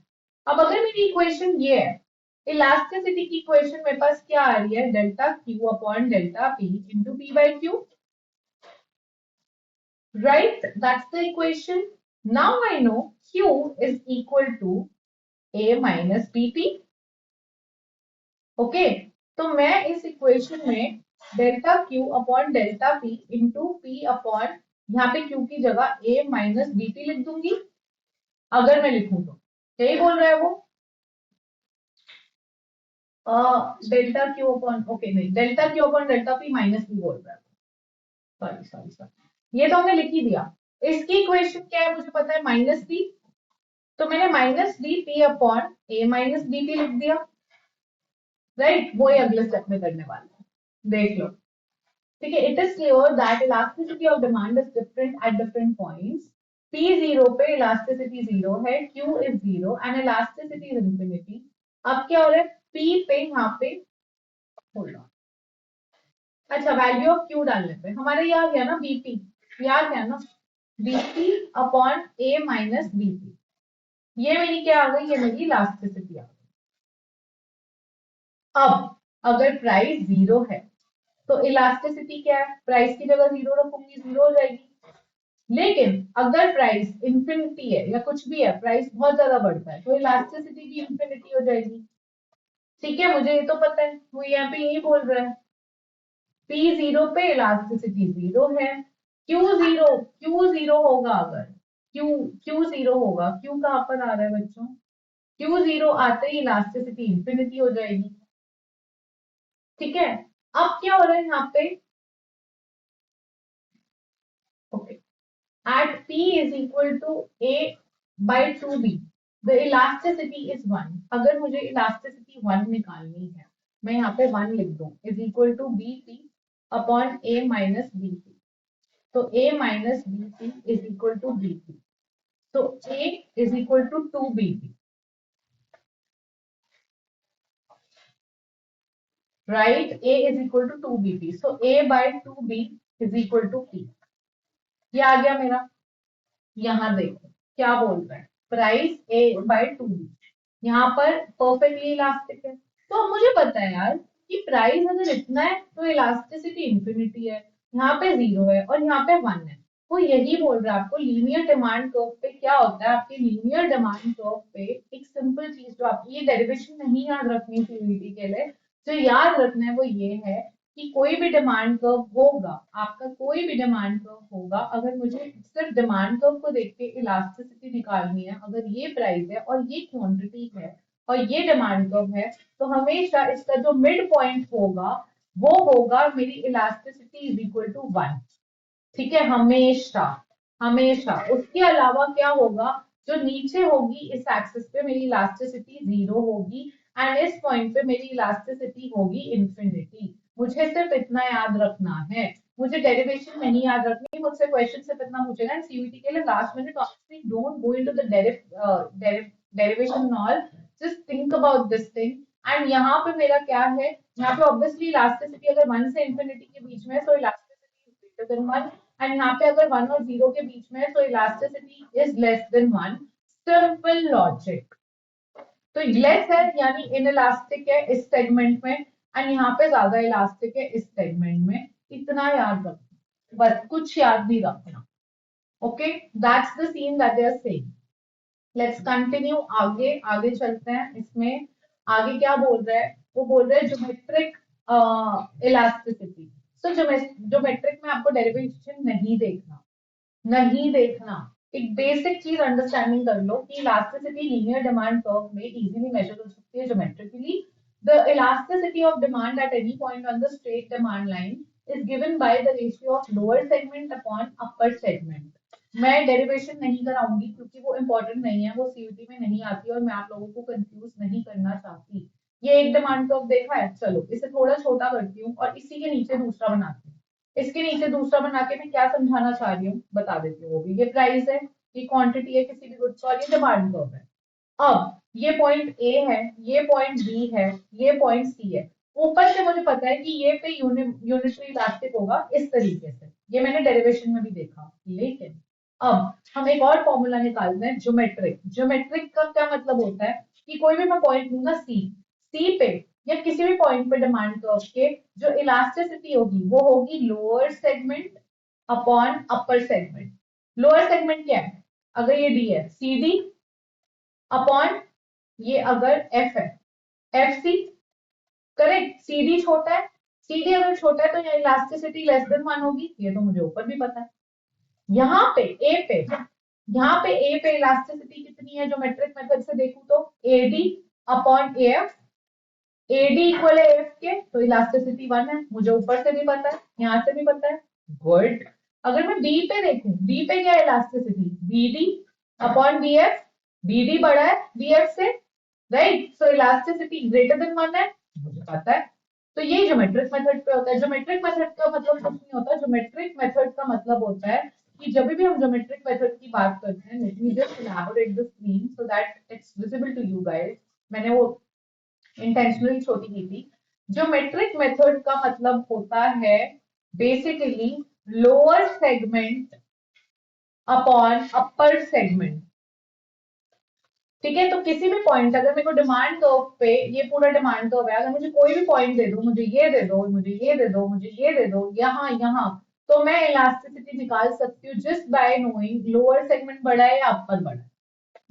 अब अगर मेरी इक्वेशन ये है, इलास्टिसिटी की इक्वेशन मेरे पास क्या आ रही है, delta Q upon delta P into P by Q, right? That's the equation. Now I know Q is equal to A minus B P, okay. तो मैं इस इक्वेशन में delta Q upon delta P into P upon, यहाँ पे Q की जगह ए minus B P लिख दूंगी, अगर मैं लिखूं तो। यही बोल रहा है वो, डेल्टा क्यू अपॉन, ओके नहीं, delta Q upon delta P minus B बोल रहा है, सॉरी सॉरी सॉरी, ये तो हमने लिख ही दिया। इसकी इक्वेशन क्या है मुझे पता है, माइनस बी, तो मैंने माइनस डी पी अपॉन ए माइनस डी पी लिख दिया, राइट, वो ही अगले स्टेप में करने वाले हैं, देख लो। ठीक है, it is clear that elasticity of demand is different at different points. P zero पे इलास्टिसिटी जीरो है, Q is zero and elasticity is infinity. अब क्या हो रहा है, पी पे यहाँ पे, होल्ड ऑन, अच्छा वैल्यू ऑफ क्यू डालने पे हमारे ये आ गया ना बीपी, याद है ना, बीपी अपॉन ए माइनस बीपी, ये मेरी क्या आ गई, ये मेरी इलास्टिसिटी आ गई। अब अगर प्राइस जीरो है तो इलास्टिसिटी क्या है, प्राइस की जगह जीरो रखूंगी, जीरो हो जाएगी। लेकिन अगर प्राइस इंफिनिटी है या कुछ भी है, प्राइस बहुत ज्यादा बढ़ता है, तो इलास्टिसिटी भी इंफिनिटी हो जाएगी। ठीक है, मुझे ये तो पता है, वो यहाँ पे यही बोल रहा है, पी जीरो पे इलास्टिसिटी जीरो है, क्यू जीरो होगा, अगर क्यू क्यू जीरो होगा, क्यू कहाँ पर आ रहा है बच्चों, क्यू जीरो आते ही इलास्टिसिटी इंफिनिटी हो जाएगी। ठीक है, अब क्या हो रहा है यहाँ पे, okay, at p is equal to a by 2b the elasticity is 1। अगर मुझे इलास्टिसिटी 1 निकालनी है, मैं यहाँ पे 1 लिख दूं, is equal to bp upon a minus bp, तो a minus bp is equal to bp, तो a is equal to 2bp, right, a is equal to 2bp, so a by 2b is equal to p। ये आ गया मेरा, यहाँ देखो क्या बोल रहा है, price A by two B, यहाँ पर परफेक्टली इलास्टिक है। तो मुझे पता है यार कि प्राइस अगर इतना है तो इलास्टिसिटी इंफिनिटी है, यहाँ पे जीरो है और यहाँ पे वन है। वो यही बोल रहा है आपको लीनियर डिमांड कर्व पे क्या होता है, आपके लीनियर डिमांड कर्व पे एक सिंपल चीज, जो आपकी ये डेरिवेशन नहीं याद रखनी सीवीटी के लिए, जो याद रखना है वो ये है कि कोई भी डिमांड कर्व होगा, आपका कोई भी डिमांड कर्व होगा, अगर मुझे सिर्फ डिमांड कर्व को देख के इलास्टिसिटी निकालनी है, अगर ये प्राइस है और ये क्वांटिटी है और ये डिमांड कर्व है, तो हमेशा इसका जो मिड पॉइंट होगा वो होगा मेरी इलास्टिसिटी इज इक्वल टू 1। ठीक है, हमेशा, हमेशा। उसके अलावा क्या होगा, जो नीचे होगी इस एक्सिस पे मेरी इलास्टिसिटी जीरो होगी एंड इस पॉइंट पे मेरी इलास्टिसिटी होगी इंफिनिटी। मुझे सिर्फ इतना याद रखना है, मुझे डेरिवेशन नहीं याद रखनी, मुझसे क्वेश्चन सिर्फ इतना पूछेगा सीयूईटी के लिए last minute, obviously don't go into the derivation all, just think about this thing. And यहाँ पे मेरा क्या है, यहाँ पे ऑब्वियसली इलास्टिसिटी अगर 1 से इंफिनिटी के बीच में है तो elasticity is greater than 1, and यहाँ पे अगर 1 और 0 के बीच में है तो elasticity is less than 1। Simple logic. तो लेस है यानी इनइलास्टिक है इस सेगमेंट में, एंड यहाँ पे ज्यादा इलास्टिक है इस सेगमेंट में। इतना याद रखना, बस कुछ याद नहीं रखना। Okay, that's the scene that they are saying. Let's continue, आगे आगे चलते हैं। इसमें आगे क्या बोल रहा है, वो बोल रहा है ज्योमेट्रिक इलास्टिसिटी। सो ज्योमेट्रिक में आपको डेरिवेशन नहीं देखना, नहीं देखना, एक बेसिक चीज अंडरस्टैंडिंग कर लो कि इलास्टिसिटी लीनियर डिमांड कर्व में इजीली मेजर हो सकती है geometrically. The elasticity of demand at any point on the straight demand line is given by the ratio of lower segment upon upper segment. मैं derivation नहीं कराऊंगी क्योंकि वो important नहीं है, वो सीयूटी में नहीं आती और मैं आप लोगों को कंफ्यूज नहीं करना चाहती। ये एक डिमांड कर्व देखा है, चलो इसे थोड़ा छोटा करती हूँ और इसी के नीचे दूसरा बनाती हूँ। इसके नीचे दूसरा बना के मैं क्या समझाना चाह रही हूँ बता देती हूँ। वो भी ये प्राइस है, ये क्वांटिटी है किसी भी गुड्स और ये डिमांड कर्व है। अब ये पॉइंट ए है, ये पॉइंट बी है, ये पॉइंट सी है। ऊपर से मुझे पता है कि ये पे यूनिटरी इलास्टिक होगा इस तरीके से, ये मैंने डेरिवेशन में भी देखा। लेकिन अब हम एक और फॉर्मूला निकालते हैं, ज्योमेट्रिक। ज्योमेट्रिक का क्या मतलब होता है कि कोई भी मैं पॉइंट लूंगा सी, सी पे या किसी भी पॉइंट पे डिमांड कर्व के जो इलास्टिसिटी होगी वो होगी lower segment upon upper segment. Lower segment क्या है, अगर ये डी है सी डी अपॉन ये अगर एफ है F C, correct. C D छोटा है, सी डी अगर छोटा है तो ये इलास्टिसिटी लेस देन 1 होगी, ये तो मुझे ऊपर भी पता है। यहाँ पे ए पे, यहाँ पे ए पे इलास्टिसिटी कितनी है ज्योमेट्रिक मेथड से देखूं तो A D upon A F, AD equal है AF के, तो इलास्टिसिटी 1 है, मुझे ऊपर से भी पता है, यहाँ से भी पता है। गुड। अगर मैं B पे देखूं, B पे क्या है elasticity, BD upon BF, BD बड़ा है BF से, राइट? सो इलास्टिसिटी ग्रेटर देन 1 है, मुझे पता है। तो ये ज्योमेट्रिक मेथड पे होता है। ज्योमेट्रिक मेथड का मतलब कुछ नहीं होता, ज्योमेट्रिक मेथड का मतलब होता है कि जब भी हम ज्योमेट्रिक मेथड की बात करते हैं, let me just elaborate the screen so that it's visible to you guys. मैंने वो इंटेंशनली छोटी की थी। ज्योमेट्रिक मेथड का मतलब होता है basically lower segment upon upper segment. ठीक है, तो किसी भी पॉइंट, अगर मेरे को डिमांड कर्व पे, ये पूरा डिमांड कर्व है, अगर मुझे कोई भी पॉइंट दे दो, मुझे ये दे दो, मुझे ये दे दो, मुझे ये दे दो, यहाँ यहाँ, तो मैं इलास्टिसिटी निकाल सकती हूँ just by knowing lower segment बड़ा है या अपर बड़ा है।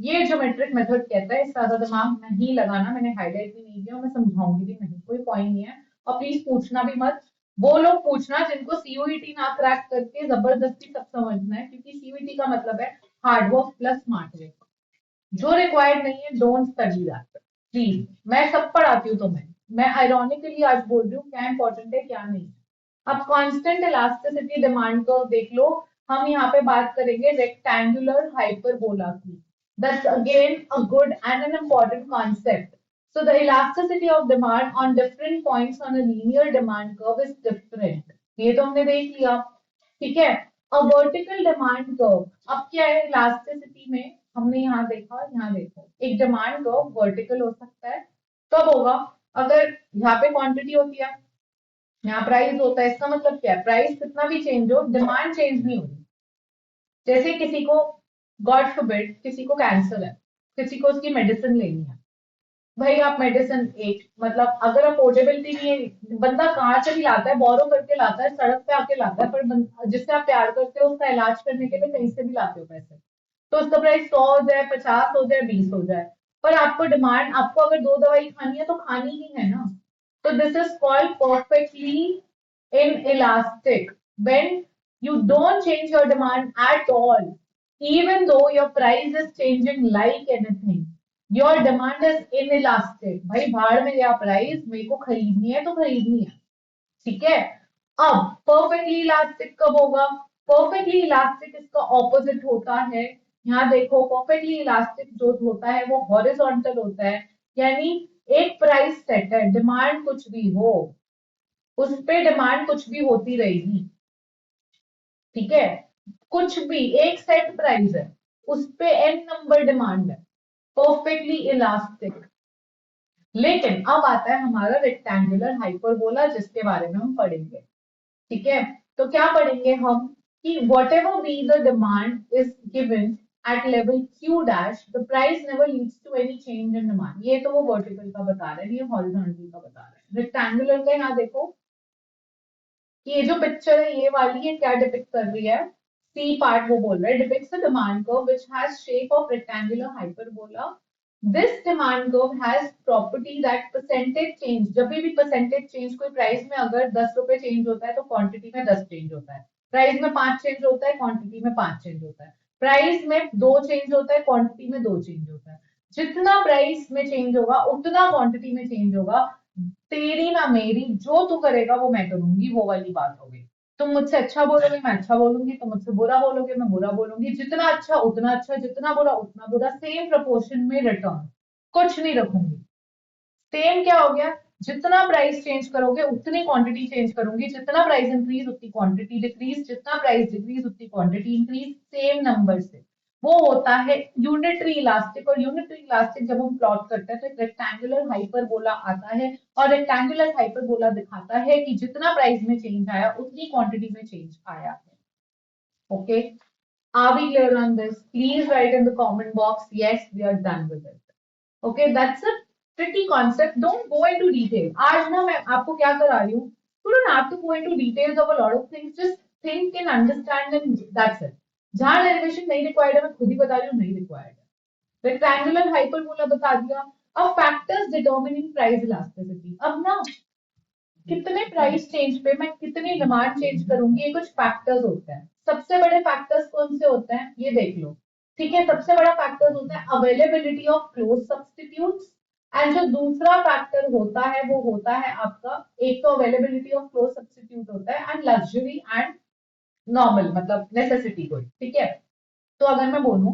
ये ज्योमेट्रिक मेथड कहता है। ज्यादा दिमाग नहीं लगाना, मैंने हाईलाइट भी नहीं किया, मैं समझाऊंगी भी नहीं, कोई पॉइंट नहीं है। और प्लीज पूछना भी मत। वो लोग पूछना जिनको सीयूईटी ना क्रैक करके जबरदस्ती सब समझना है, क्योंकि सीयूईटी का मतलब है hard work plus smart work. जो रिक्वायर्ड नहीं है, डोंट स्टडी दैट प्लीज। मैं सब पढ़ाती हूँ, तो मैं आयरॉनिकली आज बोल रही हूँ क्या इंपॉर्टेंट है क्या नहीं। अब कांस्टेंट इलास्टिसिटी डिमांड कर्व देख लो। हम यहाँ पे बात करेंगे रेक्टेंगुलर हाइपरबोला की। That's again a good and an important concept. So the elasticity of demand on different points on a linear demand curve is different. ये तो हमने देख लिया, ठीक है। अब वर्टिकल डिमांड कर्व, अब क्या है इलास्टिसिटी में, हमने यहाँ देखा, यहाँ देखो, एक डिमांड कर्व वर्टिकल हो सकता है, कब होगा, अगर यहाँ पे क्वांटिटी होती है, यहाँ प्राइस होता है। इसका मतलब क्या है, प्राइस कितना भी चेंज हो, डिमांड चेंज नहीं होगी। जैसे किसी को, गॉड फॉरबिड, किसी को कैंसर है, किसी को उसकी मेडिसिन लेनी है, भाई आप मेडिसिन एक, मतलब अगर अफोर्डेबिलिटी नहीं है, बंदा कहाँ से भी लाता है, बोरो करके लाता है, सड़क पे आके लाता है, पर जिससे आप प्यार करते हो उसका इलाज करने के लिए कहीं से भी लाते हो पैसे, तो उसका प्राइस 100 हो जाए, 50 हो जाए, 20 हो जाए, पर आपको डिमांड, आपको अगर 2 दवाई खानी है तो खानी ही है ना। तो this is called perfectly inelastic when you don't change your demand at all, even though your price is changing like anything. Your demand is inelastic. भाई भाड़ में गया प्राइस, मेरे को खरीदनी है तो खरीदनी है, ठीक है। अब परफेक्टली इलास्टिक कब होगा, परफेक्टली इलास्टिक इसका ऑपोजिट होता है। यहाँ देखो, परफेक्टली इलास्टिक जो होता है वो हॉरिजॉन्टल होता है, यानी एक प्राइस सेट है, डिमांड कुछ भी हो, उस पे डिमांड कुछ भी होती रहेगी, ठीक है। कुछ भी एक सेट प्राइस है, उस पे एन नंबर डिमांड है, परफेक्टली इलास्टिक। लेकिन अब आता है हमारा रेक्टेंगुलर हाइपरबोला, जिसके बारे में हम पढ़ेंगे, ठीक है। तो क्या पढ़ेंगे हम कि whatever be the demand is given at level q dash, the price never leads to any change in demand. ये तो वो वर्टिकल का बता रहे हैं, ये हॉरिजॉन्टल का बता रहे हैं। रेक्टेंगुलर का यहाँ देखो कि ये जो पिक्चर है ये वाली, ये क्या डिपिक्ट कर रही है, सी पार्ट वो बोल रहा है, depicts a demand curve which has shape of rectangular hyperbola. This demand curve has property that percentage change, जब भी परसेंटेज चेंज कोई प्राइस में अगर 10 रुपए चेंज होता है तो क्वांटिटी में 10 चेंज होता है, प्राइस में 5 चेंज होता है, क्वांटिटी में 5 चेंज होता है, प्राइस में 2 चेंज होता है, क्वांटिटी में 2 चेंज होता है। जितना प्राइस में चेंज होगा उतना क्वांटिटी में चेंज होगा। तेरी ना मेरी, जो तू करेगा वो मैं करूंगी, वो वाली बात हो गई। तुम मुझसे अच्छा बोलोगे मैं अच्छा बोलूंगी, तुम मुझसे बुरा बोलोगे मैं बुरा बोलूंगी, जितना अच्छा उतना अच्छा, जितना बुरा उतना बुरा, सेम प्रपोर्शन में रिटर्न, कुछ नहीं रखूंगी। सेम क्या हो गया, जितना प्राइस चेंज करोगे उतनी क्वांटिटी चेंज करूंगी, जितना प्राइस इंक्रीज उतनी क्वांटिटी डिक्रीज, जितना प्राइस डिक्रीज उतनी क्वांटिटी इंक्रीज, सेम नंबर से। वो होता है यूनिटरी इलास्टिक। और यूनिटरी इलास्टिक जब हम प्लॉट करते हैं तो एक रेक्टेंगुलर हाइपरबोला आता है, और रेक्टेंगुलर हाइपरबोला दिखाता है कि जितना प्राइस में चेंज आया उतनी क्वांटिटी में चेंज आया है। Okay, are we clear on this? Please write in the comment box yes we are done with it. Okay, that's a tricky concept, don't go into detail. आज ना मैं आपको क्या करा रही हूँ, you don't have to go into details of a lot of things, just think and understand and that's it. जहां derivation नहीं रिक्वायर्ड है मैं खुद ही बता रही हूँ नहीं रिक्वायर्ड है। रेक्टेंगुलर हाइपरबोला बता दिया। अब फैक्टर्स डिटरमिनिंग प्राइस इलास्टिसिटी, अब ना कितने प्राइस चेंज पे मैं कितनी डिमांड चेंज करूंगी, ये कुछ फैक्टर्स होते हैं। सबसे बड़े फैक्टर्स कौन से होते हैं ये देख लो, ठीक है। सबसे बड़ा फैक्टर्स होता है availability of close substitutes, and जो दूसरा फैक्टर होता है वो होता है आपका, एक तो अवेलेबिलिटी ऑफ क्लोज सब्स्टिट्यूट होता है, एंड लग्जरी एंड नॉर्मल मतलब नेसेसिटी गुड, ठीक है। तो अगर मैं बोलूं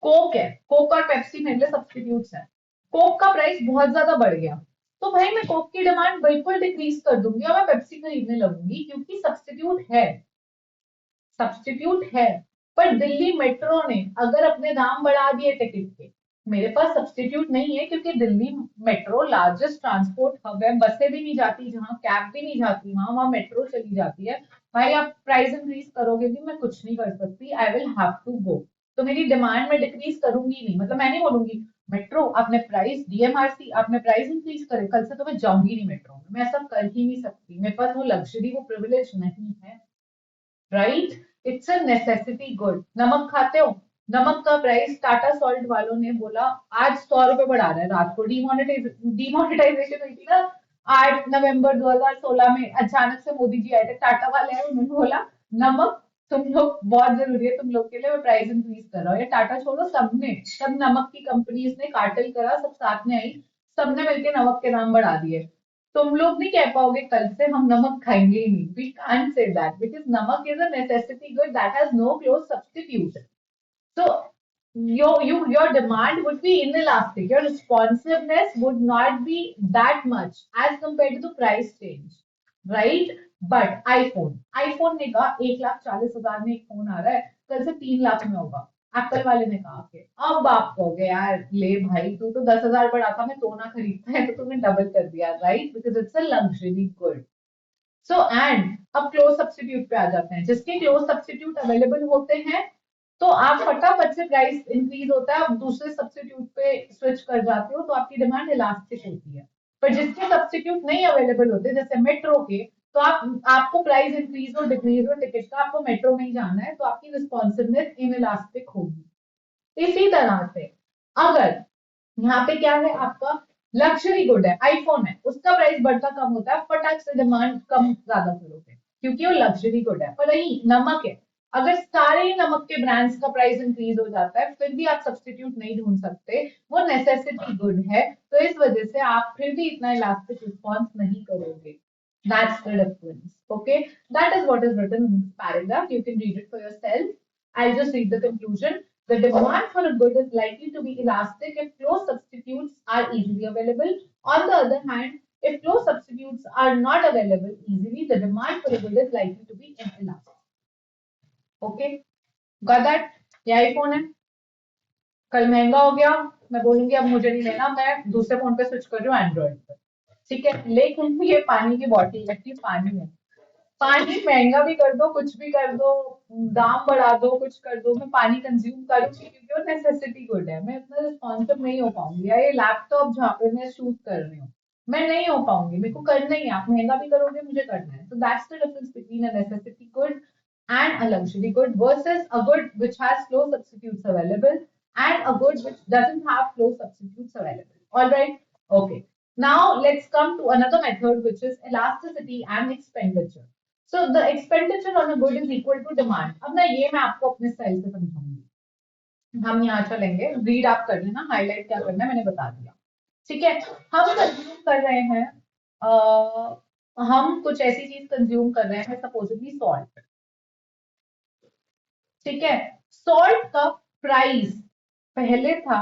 कोक है, कोक और पेप्सी मेरे लिए सब्स्टिट्यूट्स है, कोक का प्राइस बहुत ज्यादा बढ़ गया, तो भाई मैं कोक की डिमांड बिल्कुल डिक्रीज कर दूंगी और मैं पेप्सी खरीदने लगूंगी, क्योंकि सब्स्टिट्यूट है। पर दिल्ली मेट्रो ने अगर अपने दाम बढ़ा दिए टिकट के, मेरे पास सब्स्टिट्यूट नहीं है, क्योंकि Delhi metro largest transport hub है, बसें भी नहीं जाती जहां, कैब भी नहीं जाती वहां, वहां मेट्रो चली जाती है। भाई आप प्राइस इंक्रीज करोगे भी, मैं कुछ नहीं कर सकती, I will have to go. तो मेरी डिमांड में डिक्रीज करूंगी नहीं, मतलब मैं नहीं बोलूंगी मेट्रो आपने प्राइस, डीएमआरसी आपने प्राइस इंक्रीज करे, कल से तो मैं जाऊंगी नहीं मेट्रो में, मैं ऐसा कर ही नहीं सकती, मेरे पास वो लग्जरी वो प्रिविलेज नहीं है, right. It's a necessity good. नमक खाते हो, नमक का प्राइस टाटा सॉल्ट वालों ने बोला आज 100 रुपए बढ़ा रहा है, रात को डिमोनेटाइजेशन हुई थी ना 8 नवंबर 2016 में, अचानक से मोदी जी आए थे, टाटा वाले आए, उन्होंने बोला नमक तुम लोग बहुत जरूरी है तुम लोग के लिए, मैं प्राइस इंक्रीज कर रहा हूँ। ये टाटा छोड़ो, सबने, सब नमक की कंपनीज ने कार्टेल करा, सब साथ में आई, सबने मिलकर नमक के दाम बढ़ा दिए। तुम लोग नहीं कह पाओगे कल से हम नमक खाएंगे ही नहीं, we can't say that, because namak is a necessity good that has no close substitute. So your demand would be inelastic. Your responsiveness would not be that much as compared to the price change, right? But iPhone ने कहा 1,40,000 में एक phone आ रहा है, कल से 3 लाख में होगा। एप्पल वाले ने कहा कि अब आप कहोगे यार ले भाई तू तो 10,000 बढ़ाता, मैं तो ना खरीदता है, तो तूने डबल कर दिया, right? Because it's a luxury good. So and अब क्लोज सब्स्टिट्यूट पे आ जाते हैं, जिसके क्लोज सब्स्टिट्यूट अवेलेबल होते हैं तो आप फटाफट से प्राइस इंक्रीज होता है, आप दूसरे सब्स्टिट्यूट पे स्विच कर जाते हो, तो आपकी डिमांड इलास्टिक होती है। पर जिसके सब्स्टिट्यूट नहीं अवेलेबल होते जैसे मेट्रो के, तो आपको प्राइस इंक्रीज और डिक्रीज और टिकट का आपको मेट्रो में ही जाना है, तो आपकी रिस्पॉन्सिवनेस इन इलास्टिक होगी। इसी तरह से अगर यहाँ पे क्या है आपका लक्जरी गुड है, आईफोन है, उसका प्राइस बढ़ता कम होता है, फटाक से डिमांड कम ज्यादा करोगे क्योंकि वो लग्जरी गुड है। पर नहीं, नमक है, अगर सारे ही नमक के ब्रांड्स का प्राइस इंक्रीज हो जाता है फिर भी आप सब्स्टिट्यूट नहीं ढूंढ सकते, वो नेसेसिटी गुड है, तो इस वजह से आप फिर भी इतना इलास्टिक रिस्पॉन्स नहीं करोगे। That's the difference. Okay, that is what is written in this paragraph. You can read it for yourself. I'll just read the conclusion. The demand for a good is likely to be elastic if close substitutes are easily available. On the other hand, if close substitutes are not available easily, the demand for a good is likely to be inelastic. Okay, got that? ये iPhone है, कल महंगा हो गया, मैं बोलूंगी अब मुझे नहीं लेना, मैं दूसरे फोन पे स्विच कर रही हूँ एंड्रॉइड पर, ठीक है। लेकिन ये पानी की बॉटल है, पानी है, पानी महंगा भी कर दो, कुछ भी कर दो, दाम बढ़ा दो, कुछ कर दो, मैं पानी कंज्यूम करूंगी क्योंकि वो नेसेसिटी गुड है। मैं इतना रिस्पॉन्सिव नहीं हो पाऊंगी, या ये लैपटॉप जहाँ पे मैं शूट कर रही हूँ मैं नहीं हो पाऊंगी, मेरे को करना ही है, आप महंगा भी करोगे मुझे करना है। So that's the difference between a necessity good and a luxury good versus a good which has close substitutes available and a good which doesn't have close substitutes available. All right, okay. Now let's come to another method which is elasticity and expenditure. So the expenditure on a good is equal to demand. अब ना ये मैं आपको अपने style से समझाऊंगी। हम यहाँ चलेंगे, रीड आप कर लेना, हाईलाइट क्या करना है मैंने बता दिया, ठीक है। हम कंज्यूम कर रहे हैं, हम कुछ ऐसी चीज कंज्यूम कर रहे हैं, सपोजिटली सॉल्ट, ठीक है। सॉल्ट का प्राइस पहले था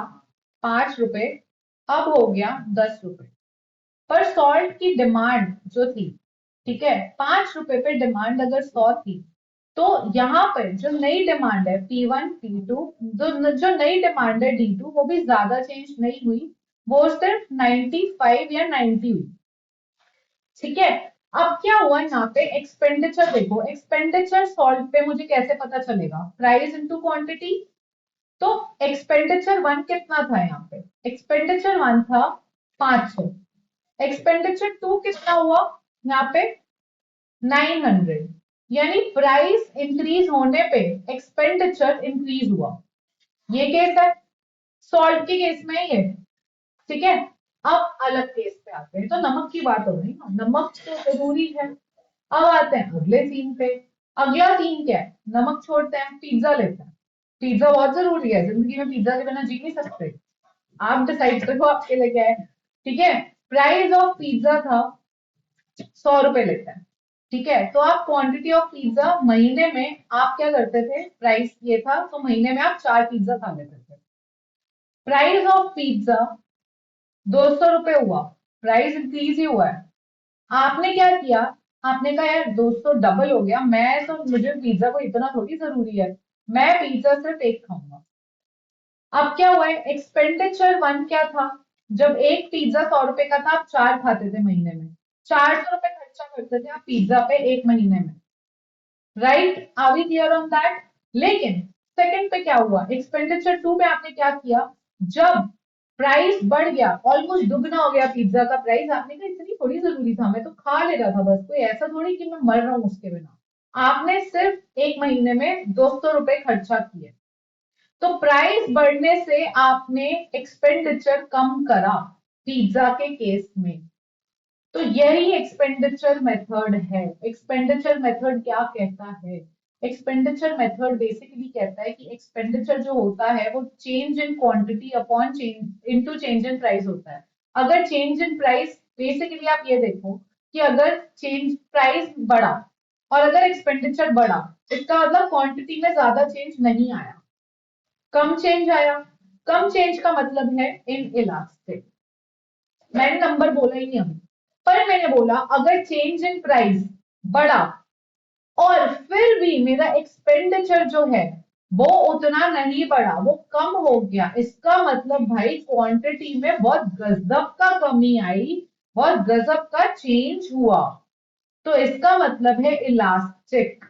5 रुपए, अब हो गया 10 रुपए, पर सॉल्ट की डिमांड जो थी, ठीक है, 5 रुपए पे डिमांड अगर 100 थी, तो यहाँ पर जो नई डिमांड है P1 P2, जो नई डिमांड है D2 वो भी ज्यादा चेंज नहीं हुई, वो सिर्फ 95 या 90 हुई, ठीक है। अब क्या हुआ यहाँ पे एक्सपेंडिचर देखो, एक्सपेंडिचर सॉल्ट पे मुझे कैसे पता चलेगा, प्राइस इनटू क्वांटिटी। तो एक्सपेंडिचर 1 कितना था यहाँ पे, एक्सपेंडिचर 1 था 500, एक्सपेंडिचर 2 कितना हुआ यहाँ पे 900, यानी प्राइस इंक्रीज होने पे एक्सपेंडिचर इंक्रीज हुआ। ये केस है, सॉल्ट के केस में ये, ठीक है। अब अलग केस पे आते हैं, तो नमक की बात हो रही ना, नमक तो जरूरी है। अब आते हैं अगले सीन पे, अगला सीन क्या है, नमक छोड़ते हैं पिज्जा लेते हैं, पिज्जा बहुत जरूरी है, जिंदगी में पिज्जा के बिना जी नहीं सकते, आप डिसाइड करो आपके लिए क्या है। ठीक है, प्राइस ऑफ पिज्जा था 100 रुपए लेता है, ठीक है, तो आप क्वांटिटी ऑफ पिज्जा महीने में आप क्या करते थे, प्राइस ये था तो महीने में आप 4 पिज्जा खा लेते थे। प्राइस ऑफ पिज्जा 200 रुपए हुआ, प्राइस इंक्रीज ही हुआ है। आपने क्या किया, आपने कहा यार 200 डबल हो गया, मैं तो मुझे पिज्जा को इतना थोड़ी जरूरी है, मैं पिज्जा सिर्फ एक खाऊंगा। अब क्या हुआ है, एक्सपेंडिचर वन क्या था, जब एक पिज्जा 100 रुपए का था आप 4 खाते थे महीने में, 400 रुपए खर्चा करते थे आप पिज्जा पे एक महीने में, right, are we clear on that. लेकिन सेकंड पे क्या हुआ, एक्सपेंडिचर टू में आपने क्या किया, जब प्राइस बढ़ गया, ऑलमोस्ट दुगना हो गया पिज्जा का प्राइस, आपने कहा इतनी थोड़ी जरूरी था, मैं तो खा ले रहा था बस, कोई ऐसा थोड़ी कि मैं मर रहा हूं उसके बिना, आपने सिर्फ एक महीने में 200 रुपए खर्चा किए। तो प्राइस बढ़ने से आपने एक्सपेंडिचर कम करा पिज्जा के केस में, तो यही एक्सपेंडिचर मेथड है। एक्सपेंडिचर मेथड क्या कहता है, एक्सपेंडिचर मेथड बेसिकली कहता है कि एक्सपेंडिचर जो होता है वो change in quantity upon change into change in price होता है। अगर चेंज इन प्राइस, बेसिकली आप ये देखो कि अगर चेंज प्राइस बढ़ा और अगर एक्सपेंडिचर बढ़ा, इसका मतलब क्वांटिटी में ज्यादा चेंज नहीं आया, कम चेंज आया। कम चेंज का मतलब है इन इलास्टिक, मैंने नंबर बोला ही नहीं अभी, पर मैंने बोला अगर चेंज इन प्राइस बढ़ा और फिर भी मेरा एक्सपेंडिचर जो है वो उतना नहीं बढ़ा, वो कम हो गया, इसका मतलब भाई क्वांटिटी में बहुत गजब का कमी आई, बहुत गजब का चेंज हुआ, तो इसका मतलब है elastic,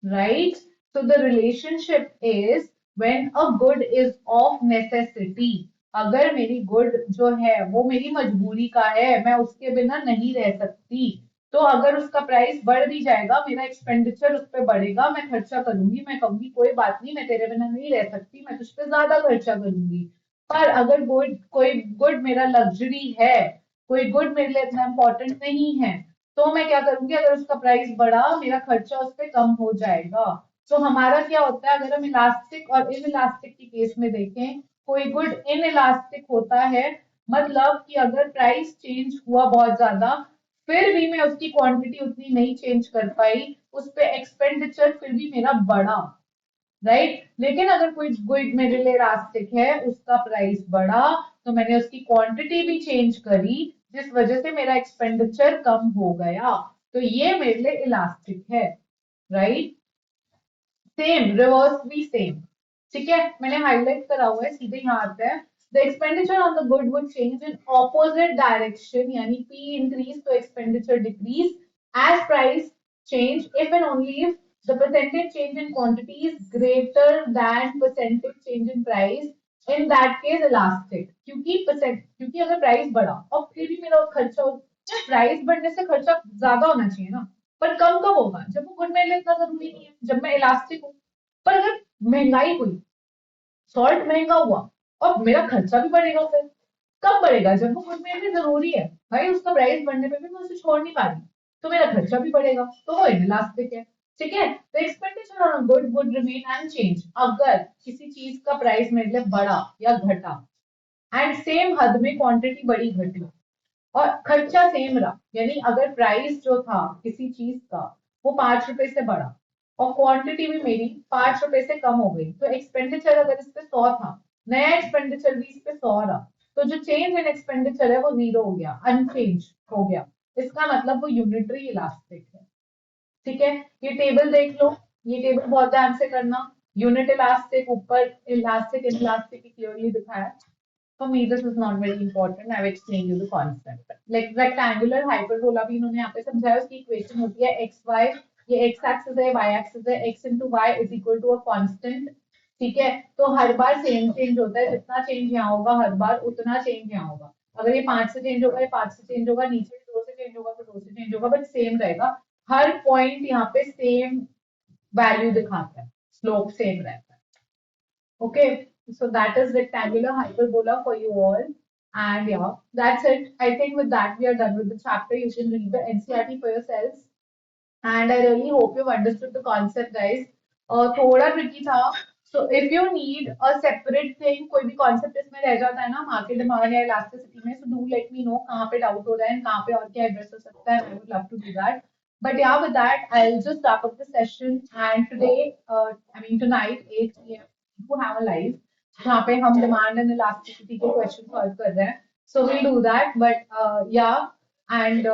right? So the relationship is when a good is of necessity. अगर मेरी गुड जो है वो मेरी मजबूरी का है, मैं उसके बिना नहीं रह सकती, तो अगर उसका प्राइस बढ़ भी जाएगा, मेरा एक्सपेंडिचर उस पर बढ़ेगा, मैं खर्चा करूंगी, मैं कहूंगी कोई बात नहीं, मैं तेरे बिना नहीं रह सकती, मैं तुझ पे ज्यादा खर्चा करूंगी। पर अगर गुड, कोई गुड मेरा लग्जरी है, कोई गुड मेरे लिए इतना इंपॉर्टेंट नहीं है, तो मैं क्या करूंगी, अगर उसका प्राइस बढ़ा मेरा खर्चा उस पर कम हो जाएगा। तो हमारा क्या होता है, अगर हम इलास्टिक और इन इलास्टिक के केस में देखें, कोई गुड इन इलास्टिक होता है, मतलब कि अगर प्राइस चेंज हुआ बहुत ज्यादा, फिर भी मैं उसकी क्वांटिटी उतनी नहीं चेंज कर पाई, उस पर एक्सपेंडिचर फिर भी मेरा बढ़ा, राइट। लेकिन अगर कोई गुड मेरे लिए इलास्टिक है, उसका प्राइस बढ़ा, तो मैंने उसकी क्वांटिटी भी चेंज करी, जिस वजह से मेरा एक्सपेंडिचर कम हो गया, तो ये मेरे लिए इलास्टिक है, राइट। सेम रिवर्स भी सेम, ठीक है, मैंने हाईलाइट करा हुआ है, सीधे यहाँ आता है, the expenditure on the good would change in opposite direction, यानी पी इंक्रीज तो expenditure decrease, as price change if and only if the percentage change in quantity is greater than percentage change in price, in that case elastic, क्योंकि अगर price बढ़ा और फिर भी मेरा खर्चा, प्राइस बढ़ने से खर्चा ज्यादा होना चाहिए ना, पर कम कब होगा, जब वो गुड मेरे लिए इतना जरूरी नहीं है, जब मैं इलास्टिक हूँ। पर अगर महंगाई हुई, सॉल्ट महंगा हुआ और मेरा खर्चा भी बढ़ेगा, फिर कब बढ़ेगा, जब वो खुद मेरे लिए जरूरी है, भाई उसका प्राइस बढ़ने पे भी मैं उसे छोड़ नहीं पा रही, तो मेरा खर्चा भी बढ़ेगा, तो वो इनलास्टिक है, ठीक है। तो expenditure on good would remain unchanged, अगर किसी चीज का प्राइस मेरे लिए बढ़ा या घटा एंड सेम हद में क्वांटिटी बढ़ी घटी और खर्चा सेम रहा, यानी अगर प्राइस जो था किसी चीज का वो 5 रुपए से बढ़ा और क्वांटिटी भी मेरी 5 रुपए से कम हो गई, तो एक्सपेंडिचर अगर इस पे 100 था, नया एक्सपेंडिचर भी इस पे 100 रहा, तो जो चेंज इन एक्सपेंडिचर है वो 0 हो गया, अनचेंज हो गया, इसका मतलब वो यूनिटरी इलास्टिक है, ठीक है। ये टेबल देख लो, ये टेबल बहुत ध्यान से करना, यूनिट इलास्टिक ऊपर, इलास्टिक इलास्टिक क्लियरली दिखाया। For me, this is not very important. I've explained you the concept. Like rectangular hyperbola भी इन्होंने यहाँ पे समझाया, उसकी इक्वेशन होती है एक्स वाई, ये एक्स एक्सिस है, वाई एक्सिस है, X into Y is equal to a constant, ठीक है। तो हर बार सेम चेंज होता है, जितना चेंज यहाँ होगा हर बार उतना चेंज यहाँ होगा, अगर ये 5 से चेंज होगा, ये 5 से चेंज होगा, नीचे भी 2 से चेंज होगा तो 2 से चेंज होगा, बट सेम रहेगा, हर पॉइंट यहाँ पे सेम वैल्यू दिखाता है, स्लोप सेम रहता है, okay, so that is rectangular hyperbola for you all. And yeah, that's it. I think with that we are done with the chapter. You can read the NCRT for yourselves. And I really hope you've understood the concept, guys. थोड़ा tricky था, So if you need a separate thing, कोई भी concept इसमें रह जाता है ना market demand या elasticity में, so do let me know कहाँ पे doubt हो रहा है, कहाँ पे और क्या address हो सकता है. I would love to do that. But yeah, with that, I'll just wrap up the session. And today, tonight, 8 p.m. we do have a live जहाँ पे हम demand and elasticity के question solve कर रहे हैं. So we'll do that. But yeah, and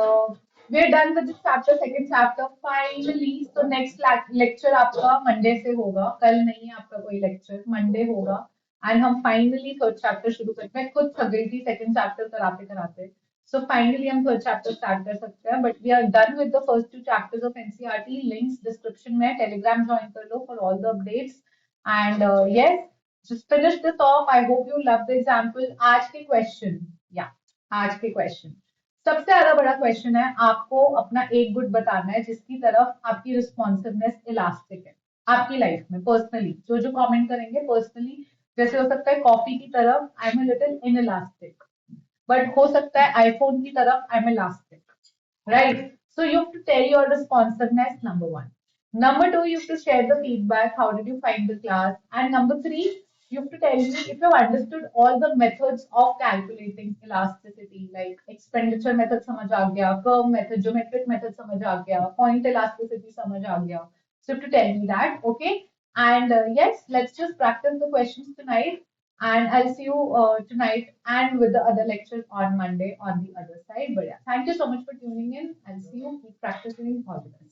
we're done with this chapter, second chapter. Finally, so next lecture आपका Monday से होगा. कल नहीं है आपका कोई lecture, Monday होगा. And हम finally third chapter शुरू करते हैं. मैं खुद थक गई थी second chapter कराते कराते. So finally हम third chapter start कर सकते हैं. But we are done with the first two chapters of NCERT. Links description में, Telegram join कर लो for all the updates. And yes, just finish this off. I hope you love the example. आज के question, yeah, आज के question. सबसे ज्यादा बड़ा question है, आपको अपना एक गुड बताना है जिसकी तरफ आपकी रिस्पॉन्सिवनेस इलास्टिक है आपकी लाइफ में पर्सनली. जो जो कमेंट करेंगे पर्सनली, जैसे हो सकता है कॉफी की तरफ I am little in elastic, but हो सकता है आईफोन की तरफ I am elastic, right? So you have to tell your responsiveness, number one. Number two, you have to share the feedback. How did you find the class? And number three, you have to tell me if you've understood all the methods of calculating elasticity, like expenditure method समझ आ गया, curve method, geometric method समझ आ गया, point elasticity समझ आ गया. So you have to tell me that, okay? And yes, let's just practice the questions tonight. And I'll see you tonight and with the other lectures on Monday on the other side. But yeah, thank you so much for tuning in. I'll see you. Keep practicing. All the best.